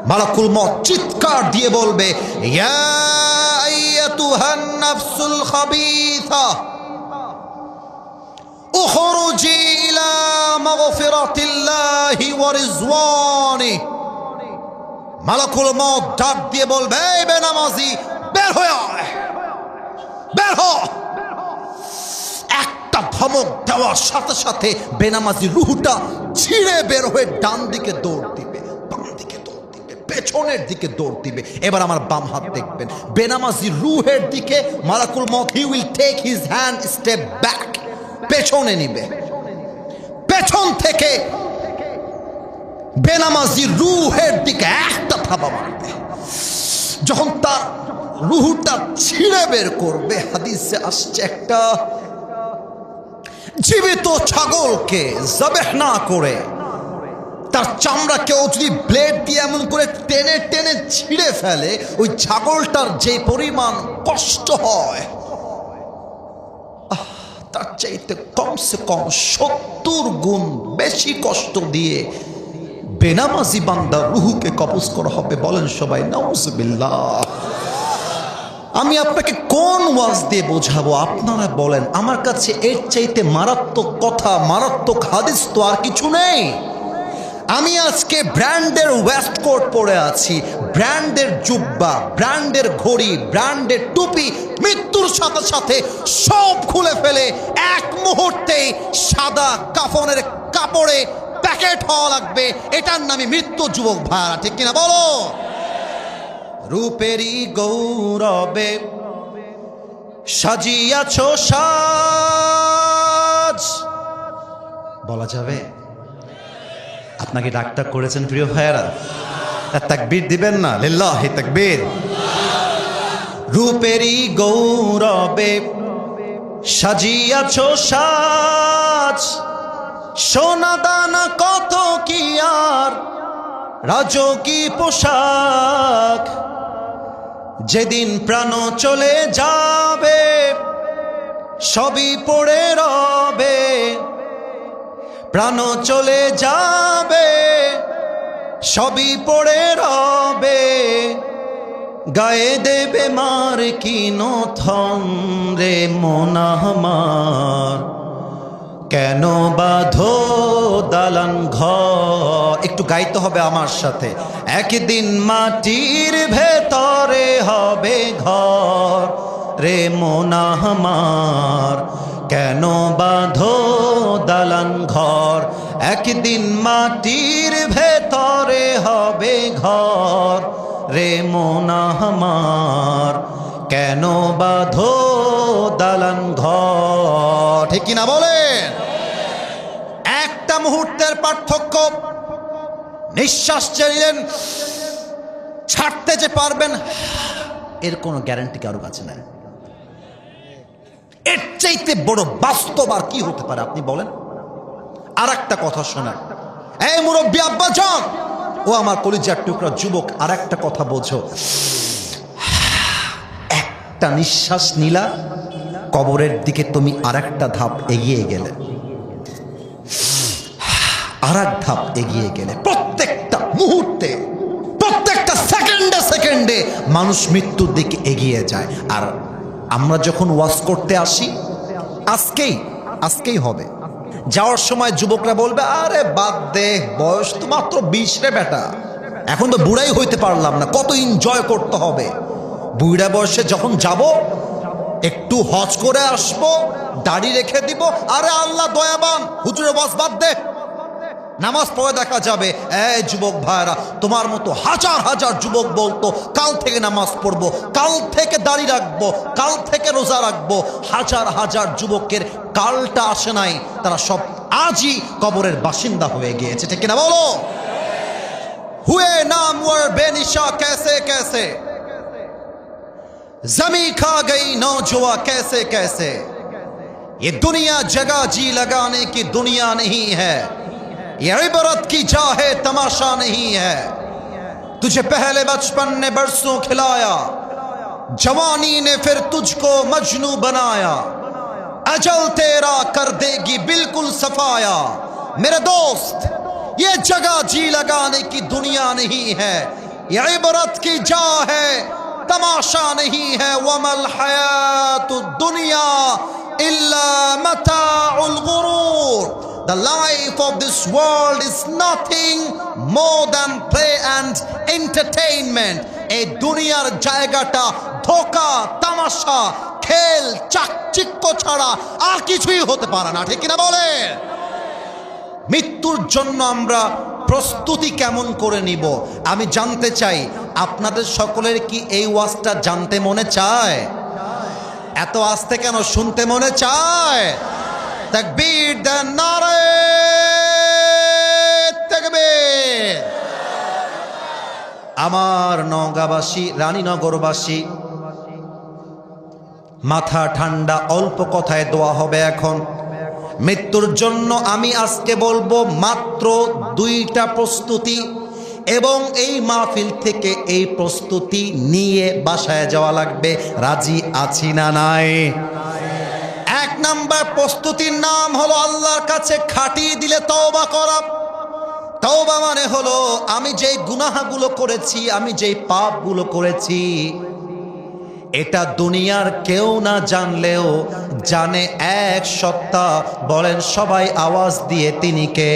মালাকুল মত চিৎকার দিয়ে বলবে, ইয়া আইয়াতুহান নাফসুল খাবিসা উখরুজি ইলা মাগফিরাতিল্লাহি ওয়া রিজওয়ানি। মালাকুল মত ডাক দিয়ে বলবে, এই বেনামাজি, বের হয়ে আয়, বের হ। একটা ধমক দেওয়ার সাথে সাথে বেনামাজি রুহটা ছিঁড়ে বের হয়ে ডান দিকে দৌড় দিবে, বাম দিকে দৌড় দিবে, পেছনের দিকে দৌড় দিবে। এবার আমার বাম হাত দেখবেন, বেনামাজি রুহের দিকে মালাকুল মত, he will take his hand step back, পেছনে নিবে। পেছন থেকে বেনামাজি রুহের দিকে একটা থাবা মারবে। যখন তার রুহটা ছিঁড়ে বের করবে, হাদিসে আসছে একটা জীবিত ছাগলকে জবেহ না করে তার চামড়া কেউ যদি ব্লেড দিয়ে এমন করে টেনে টেনে ছিঁড়ে ফেলে, ওই ছাগলটার যে পরিমাণ কষ্ট হয়, তার চাইতে কমসে কম 70 গুণ বেশি কষ্ট দিয়ে বেনামাজি বান্দা রুহুকে কবজ করা হবে। বলেন সবাই নাউজুবিল্লাহ। আমি আপনাকে কোন ওয়াজ দিয়ে বোঝাবো? আপনারা বলেন। আমার কাছে এর চাইতে মারাত্মক কথা, মারাত্মক হাদিস তো আর কিছু নেই। আমি আজকে ব্র্যান্ডের ওয়েস্টকোট পরে আছি, ব্র্যান্ডের জুব্বা, ব্র্যান্ডের ঘড়ি, ব্র্যান্ডের টুপি, মৃত্যুর সাথে সাথে সব খুলে ফেলে এক মুহূর্তেই সাদা কাফনের কাপড়ে প্যাকেট হওয়া লাগবে। এটার নামই মৃত্যু, যুবক ভাইরা, ঠিক কিনা বলো? রূপেরই গৌরবে সাজিয়াছ সাজ, বলা যাবে? আপনাকে ডাক্তার করেছেন প্রিয় ভাইয়েরা, তাকবীর দিবেন না? লিল্লাহি তাকবীর। রূপেরই গৌরবে সাজিয়াছ সাজ, সোনা দানা কত কি আর রাজকী পোশাক, যেদিন প্রাণ চলে যাবে সবই পড়ে রবে, প্রাণ চলে যাবে সবই পড়ে রবে, গায়ে দেবে মার কি নথন রে মন আমার, কেন বাঁধো দালান ঘর, একটু গাইতে হবে আমার সাথে। একদিন মাটির ভেতরে হবে ঘর রে মন আমার, কেন বাঁধো দালান ঘর, একদিন মাটির ভেতরে হবে ঘর রে মন আমার, কেন বাঁধো দালান ঘর। ঠিক কিনা বলেন? একটা মুহূর্তের পার্থক্য। নিঃশ্বাস ছেড়েন, ছাড়তে যে পারবেন এর কোনো গ্যারান্টি কারো কাছে নাই। এর চাইতে বড় বাস্তব আর কি হতে পারে আপনি বলেন? আর একটা কথা শোনেন, এই মুরব্বী আব্বাজান, ও আমার কলিজার টুকরা যুবক, আর একটা কথা বোঝো। একটা নিঃশ্বাস নিলা, কবরের দিকে তুমি আর একটা ধাপ এগিয়ে গেলে, আর এক ধাপ এগিয়ে গেলে। প্রত্যেকটা মুহূর্তে, প্রত্যেকটা সেকেন্ডে সেকেন্ডে মানুষ মৃত্যুর দিকে এগিয়ে যায়। আর আমরা যখন ওয়াজ করতে আসি, আজকেই হবে, যাওয়ার সময় যুবকরা বলবে, আরে বাদ দে, বয়স তো মাত্র 20 রে বেটা, এখন তো বুড়াই হইতে পারলাম না, কত এনজয় করতে হবে। বুড়া বয়সে যখন যাব, একটু হজ করে আসবো, দাড়ি রেখে দিব, আরে আল্লাহ দয়াবান, হুজুরে ওয়াজ বাদ দে, নামাজ পড়ে দেখা যাবে। এই যুবক ভাইরা, তোমার মতো হাজার হাজার যুবক বলতো, কাল থেকে নামাজ পড়বো, কাল থেকে দাড়ি রাখবো, কাল থেকে রোজা রাখবো। হাজার হাজার যুবকের কালটা আসে নাই, তারা সব আজই কবরের বাসিন্দা হয়ে গিয়েছে। ঠিক কিনা বলো? হুয়ে নামওয়ার বেনিশা कैसे कैसे, जमी खा गई नौजवा कैसे कैसे, ये दुनिया जगह जी लगाने की दुनिया नहीं है, ये इबरत की जा है तमाशा नहीं है। तुझे पहले बचपन ने बरसों खिलाया, जवानी ने फिर तुझको मजनू बनाया, अजल तेरा कर देगी बिल्कुल सफाया। मेरे दोस्त, ये जगह जी लगाने की दुनिया नहीं है, ये इबरत की जा है तमाशा नहीं है। वमल हयातुद दुनिया इल्ला मताउल गुरूर, the life of this world is nothing more than play and entertainment. এই দুনিয়ার জায়গাটা ধোঁকা, তামাশা, খেল, চাকচিক্য ছাড়া আর কিছুই হতে পারে না। ঠিক কিনা বলে? মৃত্যুর জন্য আমরা প্রস্তুতি কেমন করে নিব, আমি জানতে চাই। আপনাদের সকলের কি এই ওয়াজটা জানতে মনে চায়? এত আস্তে কেন শুনতে মনে চায়? তাকবীর দেন, নারে তাকবীর। আমার নওগাঁবাসী, রানীনগরবাসী, মাথা ঠান্ডা, অল্প কথায় দোয়া হবে এখন। মৃত্যুর জন্য আমি আজকে বলবো মাত্র 2টা প্রস্তুতি, এবং এই মাহফিল থেকে এই প্রস্তুতি নিয়ে বাসায় যাওয়া লাগবে। রাজি আছি না নাই? 1 নাম্বার প্রস্তুতির নাম হলো আল্লাহর কাছে খাটিয়ে দিলে তওবা করা। তওবা মানে হলো, আমি যেই গুনাহগুলো করেছি, আমি যেই পাপগুলো করেছি, এটা দুনিয়ার কেউ না জানলেও জানে এক সত্তা। বলেন সবাই আওয়াজ দিয়ে, তিনি কে?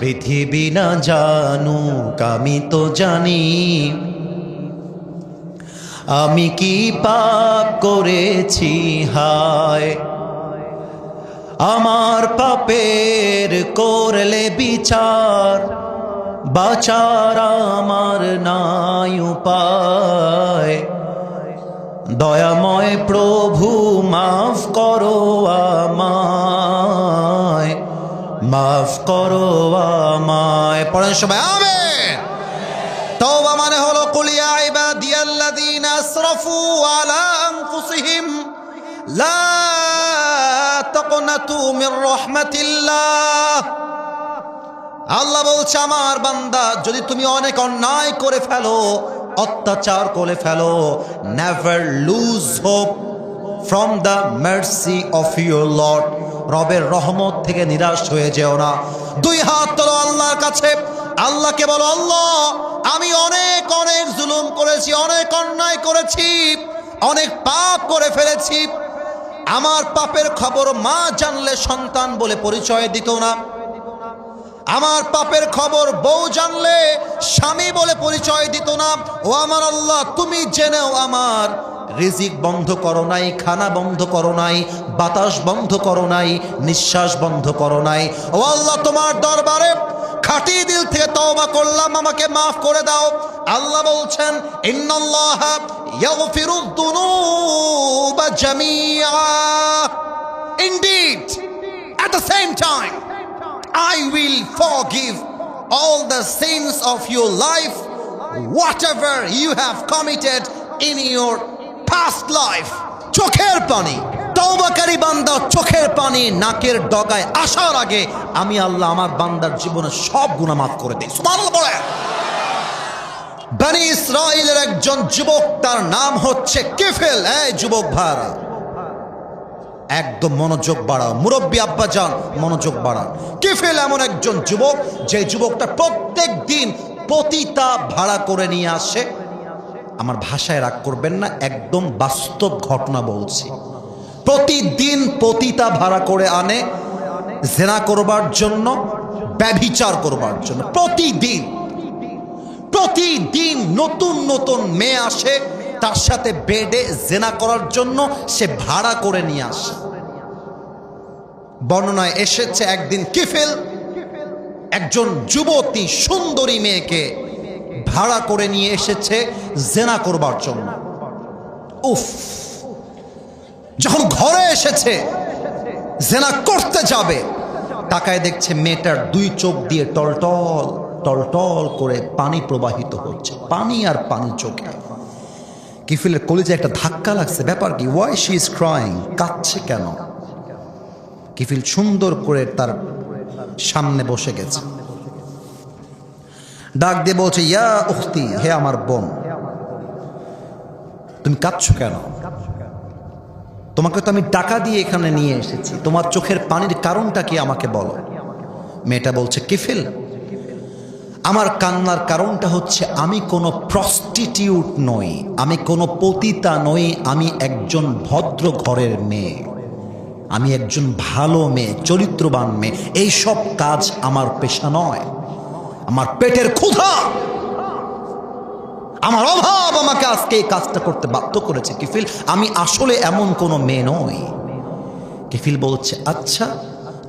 পৃথিবী না জানুক, আমি তো জানি আমি কি পাপ করেছি। হায়, আমার পাপের করলে বিচার, বাঁচার আমার নাই উপায়। দয়াময় প্রভু মাফ করো আমায়, মাফ করো আমায়। পড়েন সবাই আমিন। তওবা মানে হলো, কুল ইয়া ইবাদিয়াল্লাযীনা আসরাফু আলা আনফুসিহিম লা তাকনাতু মির রাহমাতিল্লাহ। আল্লাহ বলছে, আমার বান্দা, যদি তুমি অনেক অন্যায় করে ফেলো, অত্যাচার করে ফেলো, never lose hope from the mercy of your lord. রবের রহমত থেকে নিরাশ হয়ে যেও না। 2 হাত তোলো আল্লাহর কাছে, আল্লাহকে বলো, আল্লাহ আমি অনেক অনেক জুলুম করেছি, অনেক অন্যায় করেছি, অনেক পাপ করে ফেলেছি। আমার পাপের খবর মা জানলে সন্তান বলে পরিচয় দিত না, আমার পাপের খবর বউ জানলে স্বামী বলে পরিচয় দিত না। ও আমার আল্লাহ, তুমি জেনেও আমার রিজিক বন্ধ করো নাই, খানা বন্ধ করো নাই, বাতাস বন্ধ করো নাই, নিঃশ্বাস বন্ধ করো নাই। ও আল্লাহ, তোমার দরবারে খাঁটি দিল থেকে তওবা করলাম, আমাকে মাফ করে দাও। আল্লাহ বলছেন, ইন্নাল্লাহা ইয়াগফিরুদ যুনুবা জামিআ, indeed at the same time I will forgive all the sins of your life, whatever you have committed in your past life. চোখের পানি, তওবাকারী বান্দা চোখের পানি নাকের ডগায় আসার আগে আমি আল্লাহ আমার বান্দার জীবনে সব গুনাহ মাফ করে দিই। সুবহানাল্লাহ বলেন। বনি ইসরাইলের একজন যুবক, তার নাম হচ্ছে কিফিল। এই যুবক ভাইরা, একদম মনোযোগ বাড়াও, মুরব্বী আব্বা যান মনোযোগ বাড়ান। কিফিল এমন একজন যুবক, যে যুবকটা প্রত্যেক দিন পতিতা ভাড়া করে নিয়ে আসে। আমার ভাষায় রাগ করবেন না, একদম বাস্তব ঘটনা বলছি। প্রতিদিন পতিতা ভাড়া করে আনে জেনা করবার জন্য, ব্যভিচার করবার জন্য। প্রতিদিন প্রতিদিন নতুন নতুন মেয়ে আসে, তার সাথে বেডে জেনা করার জন্য সে ভাড়া করে নিয়ে আসে। বর্ণনায় এসেছে একদিন কিফিল একজন যুবতী সুন্দরী মেয়েকে ভাড়া করে নিয়ে এসেছে জেনা করবার জন্য। উফ, যখন ঘরে এসেছে জেনা করতে যাবে, তাকায় দেখছে মেয়েটার দুই চোখ দিয়ে টলটল টলটল করে পানি প্রবাহিত হচ্ছে, পানি আর পানি চোখে। কিফিলের কলিজায় একটা ধাক্কা লাগছে, ব্যাপার কি? ওয়াই শি ইজ ক্রাইং, কাঁদছে কেন? কিফিল সুন্দর করে তার সামনে বসে গেছে, ডাক দিয়ে বলছে, ইয়া উখতি, হে আমার বোন, তুমি কাঁদছো কেন? তোমাকে তো আমি টাকা দিয়ে এখানে নিয়ে এসেছি, তোমার চোখের পানির কারণটা কি আমাকে বলো। মেয়েটা বলছে, কিফিল, আমার কান্নার কারণটা হচ্ছে আমি কোনো প্রস্টিটিউট নই, আমি কোনো পতিতা নই, আমি একজন ভদ্র ঘরের মেয়ে, আমি একজন ভালো মেয়ে, চরিত্রবান মেয়ে। এই সব কাজ আমার পেশা নয়, আমার পেটের ক্ষুধা, আমার অভাব আমাকে আজকে এই কাজটা করতে বাধ্য করেছে। কিফিল, আমি আসলে এমন কোনো মেয়ে নই। কিফিল বলছে, আচ্ছা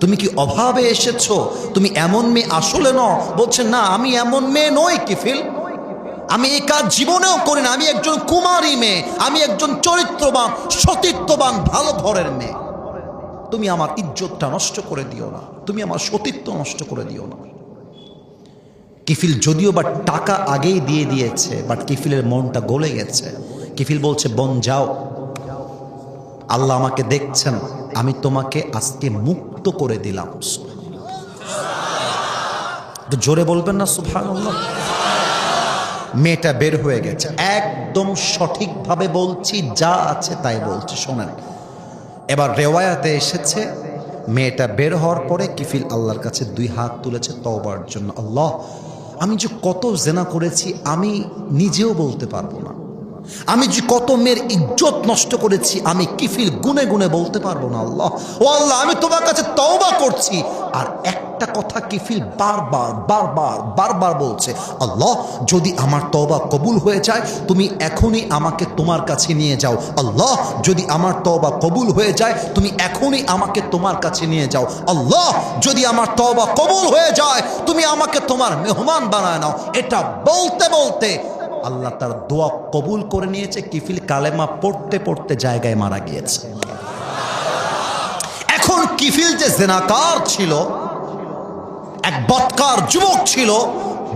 তুমি কি অভাবে এসেছো? তুমি এমন মেয়ে আসলে নও? বলছে, না, আমি এমন মেয়ে নই কিফিল, আমি এই কাজ জীবনেও করি না, আমি একজন কুমারী মেয়ে, আমি একজন চরিত্রবান সতীত্ববান ভালো ঘরের মেয়ে। তুমি আমার ইজ্জতটা নষ্ট করে দিও না, তুমি আমার সতীত্ব নষ্ট করে দিও না। কিফিল যদিও বা টাকা আগেই দিয়ে দিয়েছে, বাট কিফিলের মনটা গলে গেছে। কিফিল বলছে, বোন যাও, আল্লাহ আমাকে দেখছেন, আমি তোমাকে আজকে মুক্ত করে দিলাম। জোরে বলবেন না সুবহানাল্লাহ? মেয়েটা বের হয়ে গেছে, একদম সঠিকভাবে বলছি, যা আছে তাই বলছি, শোনেন। এবার রেওয়ায়াতে এসেছে, মেয়েটা বের হওয়ার পরে কিফিল আল্লাহর কাছে দুই হাত তুলেছে তওবার জন্য। আল্লাহ, আমি যে কত জেনা করেছি আমি নিজেও বলতে পারবো না, আমি যে কত মেয়ের ইজ্জত নষ্ট করেছি আমি কিফিল গুনে গুনে বলতে পারবো না। আল্লাহ, ও আল্লাহ, আমি তোমার কাছে তওবা করছি। আর একটা কথা কিফিল বারবার বারবার বারবার বলছে, আল্লাহ, যদি আমার তওবা কবুল হয়ে যায় তুমি এখনই আমাকে তোমার কাছে নিয়ে যাও। আল্লাহ, যদি আমার তওবা কবুল হয়ে যায় তুমি এখনই আমাকে তোমার কাছে নিয়ে যাও। আল্লাহ, যদি আমার তওবা কবুল হয়ে যায় তুমি আমাকে তোমার মেহমান বানায় নাও। এটা বলতে বলতে আল্লাহ তার দোয়া কবুল করে নিয়েছে। কিফিল কালেমা পড়তে পড়তে জায়গায় মারা গিয়েছে। এখন কিফিল যে জেনাকার ছিল, এক বদকার যুবক ছিল,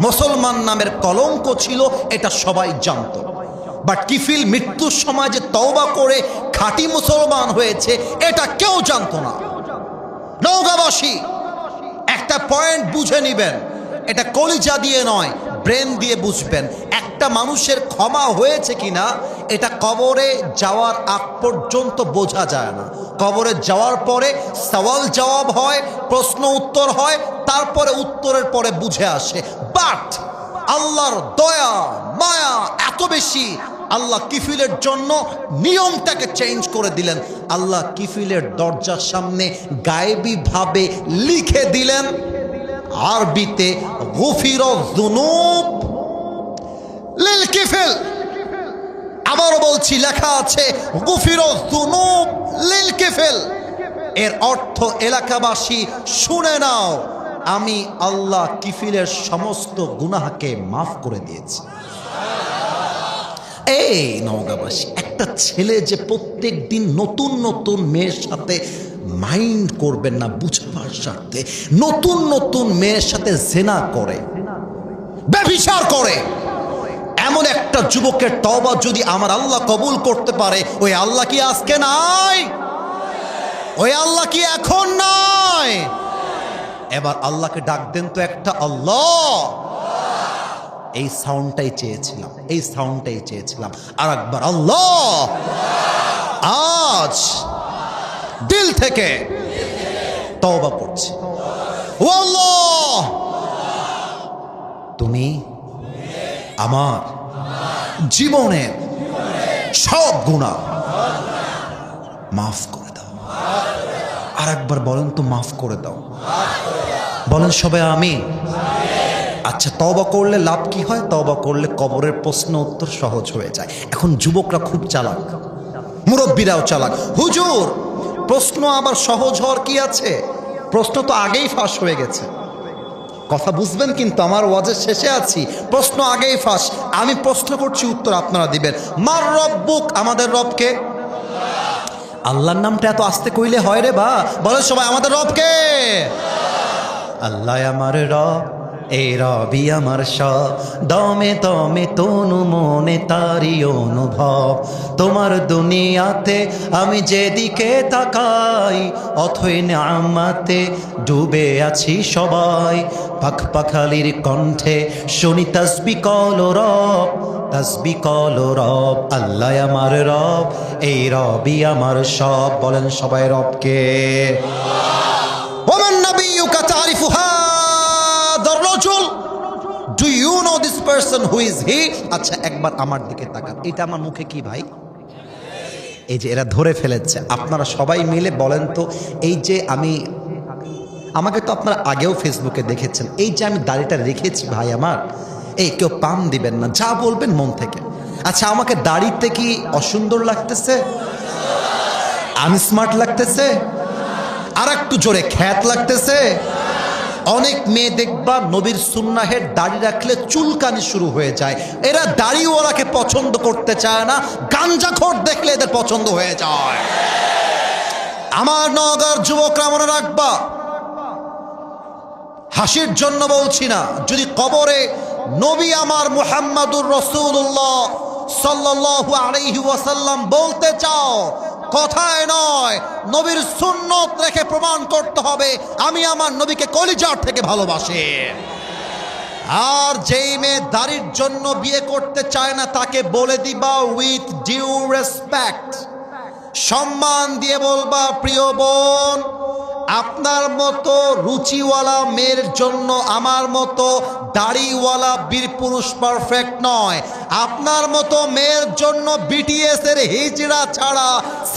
মুসলমান নামের কলঙ্ক ছিল, এটা সবাই জানতো। বাট কিফিল মৃত্যুর সময় যে তওবা করে খাঁটি মুসলমান হয়েছে এটা কেউ জানতো না। নওগাঁবাসী একটা পয়েন্ট বুঝে নিবেন, এটা কলিজা দিয়ে নয়, ব্রেন দিয়ে বুঝবেন। একটা মানুষের ক্ষমা হয়েছে কিনা এটা কবরে যাওয়ার আগ পর্যন্ত বোঝা যায় না। কবরে যাওয়ার পরে সওয়াল জবাব হয়, প্রশ্ন উত্তর হয়, তারপরে উত্তরের পরে বুঝে আসে। বাট আল্লাহর দয়া মায়া এত বেশি, আল্লাহ কিফিলের জন্য নিয়মটাকে চেঞ্জ করে দিলেন। আল্লাহ কিফিলের দরজার সামনে গায়েবী ভাবে লিখে দিলেন আরবিতে গুফিরুয যুনুব লিল কিফিল। আবারও বলছি, লেখা আছে গুফিরুয যুনুব লিল কিফিল। এর অর্থ এলাকাবাসী শুনে নাও, আমি আল্লাহ কিফিলের সমস্ত গুনাহকে মাফ করে দিয়েছি। এই নওগাঁবাসী, একটা ছেলে যে প্রত্যেক দিন নতুন নতুন মেয়ের সাথে মাইন্ড করবেন না বুঝবার স্বার্থে, নতুন নতুন মেয়ের সাথে জেনা করে, ব্যভিচার করে, এমন একটা যুবকের তওবা যদি আমার আল্লাহ কবুল করতে পারে, ওই আল্লাহ কি আজকে নাই? ওই আল্লাহ কি এখন নাই? এবার আল্লাহকে ডাক দেন তো একটা, আল্লাহ। এই সাউন্ডটাই চেয়েছিলাম, এই সাউন্ডটাই চেয়েছিলাম। আর একবার আল্লাহ। আজ দিল থেকে তওবা করছি, ও আল্লাহ, তুমি আমার জীবনের সব গুনাহ মাফ করে দাও। আর একবার বলেন তো, মাফ করে দাও। বলেন সবাই আমিন। আচ্ছা, তওবা করলে লাভ কি হয়? তওবা করলে কবরের প্রশ্ন উত্তর সহজ হয়ে যায়। এখন যুবকরা খুব চালাক, মুরব্বীরাও চালাক। হুজুর, প্রশ্ন আবার সহজ হওয়ার কি আছে? প্রশ্ন তো আগেই ফাঁস হয়ে গেছে। কথা বুঝবেন কিন্তু, আমার ওয়াজের শেষে আছি, প্রশ্ন আগেই ফাঁস। আমি প্রশ্ন করছি, উত্তর আপনারা দিবেন। মার রব্বুক, আমাদের রবকে। আল্লাহর নামটা এত আস্তে কইলে হয় রে বা? বলে সবাই, আমাদের রবকে। আল্লাহ আমার রব, এই রবি আমার সব, দমে দমে তনু মনে তারি অনুভব। তোমার দুনিয়াতে আমি যেদিকে তাকাই, অথই নিয়ামতে ডুবে আছি সবাই। পাখ পাখালির কণ্ঠে শুনি তাসবিহ কল রব, তাসবিহ কল রব। আল্লাহ আমার রব, এই রবি আমার সব। বলেন সবাই রবকে। ওমান নাবিয়্যুকা তারিফু হাযার রাজুল, do you know this person, who is he? আচ্ছা, একবার আমার দিকে তাকান। এটা আমার মুখে কি ভাই? এই যে এরা ধরে ফেলেছে। আপনারা সবাই মিলে বলেন তো, এই যে আমাকে তো আপনারা আগেও ফেসবুকে দেখেছেন, এই যে আমি দাড়িটা রেখেছি ভাই আমার, এই কেউ পাম দিবেন না, যা বলবেন মন থেকে। আচ্ছা, আমাকে দাড়িতে কি অসুন্দর লাগতেছে? আনস্মার্ট লাগতেছে? আর একটু জোরে, খ্যাত লাগতেছে? অনেক মেয়ে দেখবা নবীর সুন্নাহের দাড়ি রাখলে চুলকানি শুরু হয়ে যায়। এরা দাড়িওয়ালাকে পছন্দ করতে চায় না, গাঞ্জাখোর দেখলে এদের পছন্দ হয়ে যায়। আমার নওগাঁর যুবকরা মনে রাখবা, হাসির জন্য বলছি না, যদি কবরে নবী আমার মুহাম্মাদুর রাসূলুল্লাহ সাল্লাল্লাহু আলাইহি ওয়াসাল্লাম বলতে চাও, কথায় নয়, নবীর সুন্নত রেখে প্রমাণ করতে হবে আমি আমার নবীকে কলিজার থেকে ভালোবাসি। আর যেই মেয়ে দাড়ির জন্য বিয়ে করতে চায় না, তাকে বলে দিবা উইথ ডিউ রেসপেক্ট, সম্মান দিয়ে বলবা, প্রিয় বোন, আপনার মতো রুচিওয়ালা মেয়ের জন্য আমার মতো দাড়িওয়ালা বীর পুরুষ পারফেক্ট নয়। আপনার মতো মেয়ের জন্য বিটিএস এর হিজড়া ছাড়া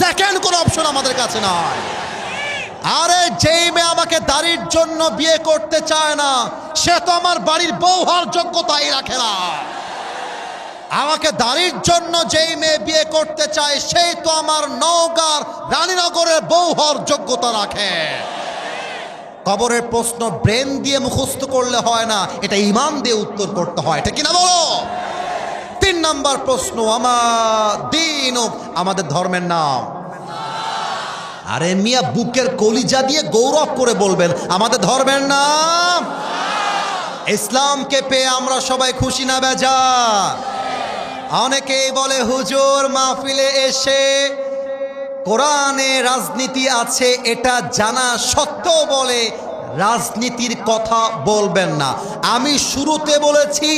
সেকেন্ড কোনো অপশন আমাদের কাছে নয়। আরে যেই মেয়ে আমাকে দাড়ির জন্য বিয়ে করতে চায় না, সে তো আমার বাড়ির বউ হওয়ার যোগ্যতাই রাখে না। আমাকে দাড়ির জন্য যেই মেয়ে বিয়ে করতে চায়, সেই তো আমার নওগাঁর রানীনগরের বউ হওয়ার যোগ্যতা রাখে। কবরের প্রশ্ন ব্রেন দিয়ে মুখস্থ করলে হয় না, এটা ঈমান দিয়ে উত্তর করতে হয়, এটা কিনা বলো? 3 নাম্বার প্রশ্ন, আমার দ্বীন, আমাদের ধর্মের নাম। আরে মিয়া, বুকের কলিজা দিয়ে গৌরব করে বলবেন, আমাদের ধর্মের নাম ইসলামকে পেয়ে আমরা সবাই খুশি না বেজার? অনেকেই বলে হুজুর মাহফিলে এসে কোরআনে রাজনীতি আছে এটা জানা সত্ত্বেও বলে রাজনীতির কথা বলবেন না। আমি শুরুতে বলেছি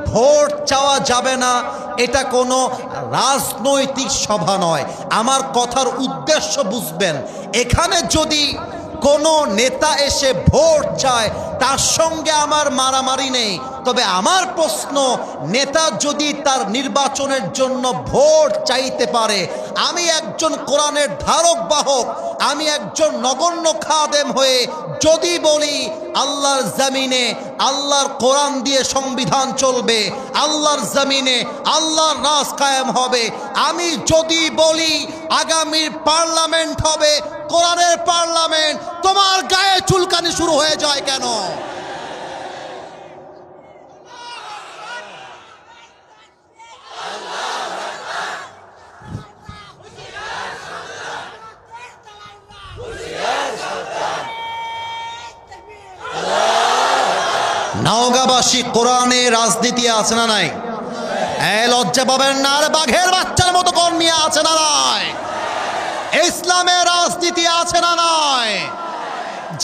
ভোট চাওয়া যাবে না, এটা কোনো রাজনৈতিক সভা নয়। আমার কথার উদ্দেশ্য বুঝবেন। এখানে যদি কোনো নেতা এসে ভোট চায় তার সঙ্গে আমার মারামারি নেই, তবে আমার প্রশ্ন, নেতা যদি তার নির্বাচনের জন্য ভোট চাইতে পারে, আমি একজন কোরআনের ধারক বাহক, আমি একজন নগণ্য খাদেম হয়ে যদি বলি আল্লাহর জমিনে আল্লাহর কোরআন দিয়ে সংবিধান চলবে, আল্লাহর জমিনে আল্লাহর রাজ কায়েম হবে, আমি যদি বলি আগামীর পার্লামেন্ট হবে কোরআনের পার্লামেন্ট, তোমার গায়ে চুলকানি শুরু হয়ে যায় কেন? নওগাঁবাসী, কোরআনে রাজনীতি আছে না নাই? লজ্জা পাবেন না, আর বাঘের বাচ্চার মতো কর্মী আছে না নাই? ইসলামের রাজনীতি আছে না নাই?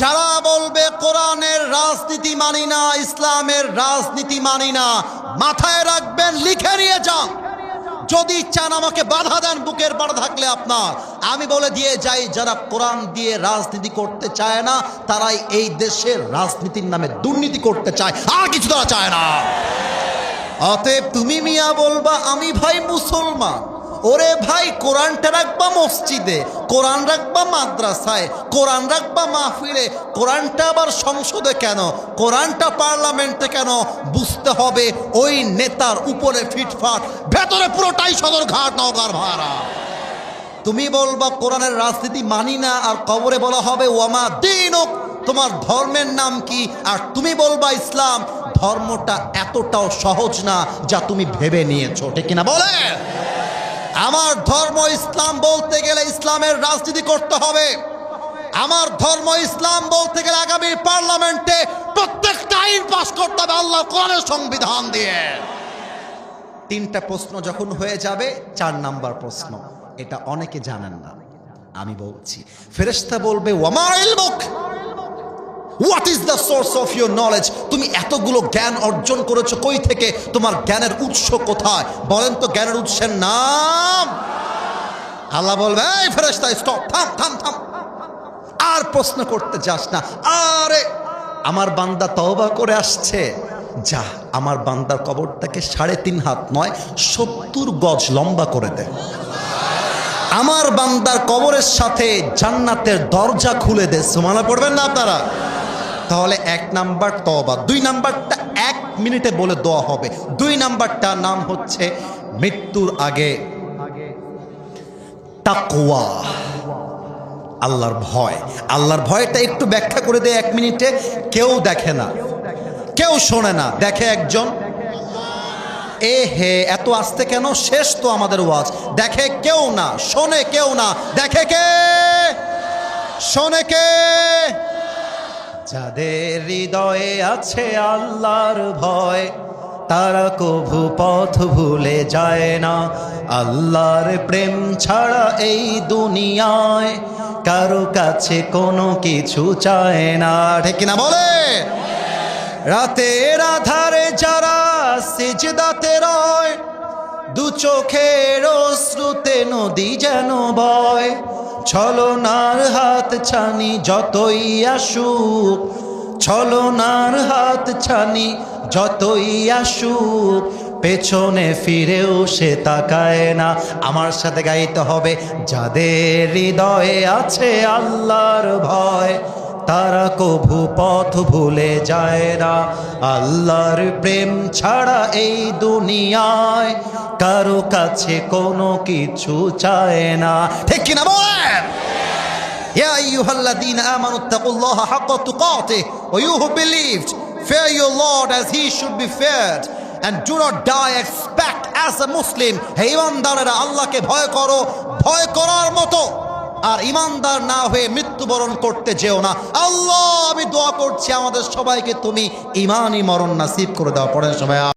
যারা বলবে কোরআনের রাজনীতি মানি না, ইসলামের রাজনীতি মানি না, মাথায় রাখবেন, লিখে নিয়ে যান। যদি চান আমাকে বাধা দেন, বুকের পাড়া থাকলে আপনার, আমি বলে দিয়ে যাই, যারা কোরআন দিয়ে রাজনীতি করতে চায় না তারাই এই দেশের রাজনীতির নামে দুর্নীতি করতে চায়, আর কিছু তারা চায় না। অতএব তুমি মিয়া বলবা আমি ভাই মুসলমান, ওরে ভাই কোরআনটা রাখবা মসজিদে, কোরআন রাখবা মাদ্রাসায়, কোরআন রাখবা মাহফিলে, কোরআনটা আবার সংসদে কেন, কোরআনটা পার্লামেন্টে কেন? বুঝতে হবে ওই নেতার উপরে ফিটফাট, ভেতরে পুরোটাই সদরঘাট নওগাঁর ভাড়া। তুমি বলবা কোরআনের রাজনীতি মানি না, আর কবরে বলা হবে ওয়ামা দীনুক, তোমার ধর্মের নাম কি? আর তুমি বলবা ইসলাম। ধর্মটা এতটাও সহজ না যা তুমি ভেবে নিয়েছো, ঠিক কিনা বলে? আমার ধর্ম ইসলাম বলতে গেলে ইসলামের রাজনীতি করতে হবে। আমার ধর্ম ইসলাম বলতে গেলে আগামী পার্লামেন্টে প্রত্যেকটা আইন পাস করতে হবে আল্লাহ কোরআনের সংবিধান দিয়ে। তিনটা প্রশ্ন যখন হয়ে যাবে, 4 নাম্বার প্রশ্ন, এটা অনেকে জানেন না, আমি বলছি। ফেরেশতা বলবে ওয়ামা ইলমুক, what is the source of your knowledge? তুমি এতগুলো জ্ঞান অর্জন করেছো কই থেকে? তোমার জ্ঞানের উৎস কোথায়? বলেন তো জ্ঞানের উৎসের নাম। আল্লাহ বলবে এই ফেরেশতা স্টপ, থাম থাম থাম, আর প্রশ্ন করতে যাস না। আরে আমার বান্দা তওবা করে আসছে, যা আমার বান্দার কবরটাকে 3.5 হাত নয় 70 গজ লম্বা করে দে। আমার বান্দার কবরের সাথে জান্নাতের দরজা খুলে দে। সুবহানাল্লাহ পড়বেন না আপনারা? তাহলে 1 নাম্বার তওবা, 2 নাম্বারটা 1 মিনিটে বলে দেওয়া হবে। 2 নাম্বারটা নাম হচ্ছে মৃত্যুর আগে তাকওয়া, আল্লাহর ভয়। আল্লাহর ভয়টা একটু ব্যাখ্যা করে দেয় 1 মিনিটে। কেউ দেখে না, কেউ শোনে না, দেখে একজন। এ হে এত আসতে কেন? শেষ তো আমাদের ওয়াজ। দেখে কেউ না, শোনে কেউ না, দেখে কে? শোনে কে? যাদের হৃদয়ে আছে আল্লাহর ভয়, তারা কভু পথ ভুলে যায় না। আল্লাহর প্রেম ছাড়া এই দুনিয়ায় কারো কাছে কোনো কিছু চায় না, ঠিক কিনা বলে? রাতের আধারে যারা সিজদাতে রয়, 2 চোখের অশ্রুতে নদী যেন বয়। ছলনার হাত ছানি যতই আসুক, ছলনার হাত ছানি যতই আসুক, পেছনে ফিরেও সে তাকায় না। আমার সাথে গাইতে হবে, যাদের হৃদয়ে আছে আল্লাহর ভয়, তারা কভু পথ ভুলে যায় না। আল্লাহর প্রেম ছাড়া এই দুনিয়ায় কারো কাছে কোনো কিছু চায় না, ঠিক কিনা বলেন? ইয়া আইয়ুহাল্লাযীনা আমানু তাকুল্লাহা হাক্কা তুকাতিহি ওয়া you who believed, fear your Lord as he should be feared and do not die expect as a Muslim. হে ঈমানদারেরা, আল্লাহকে ভয় করো ভয় করার মতো, আর ইমানদার না হয়ে মৃত্যুবরণ করতে যেও না। আল্লাহ, আমি দোয়া করছি আমাদের সবাইকে তুমি ঈমানি মরণ নসিব করে দাও। পড়েন সবাই।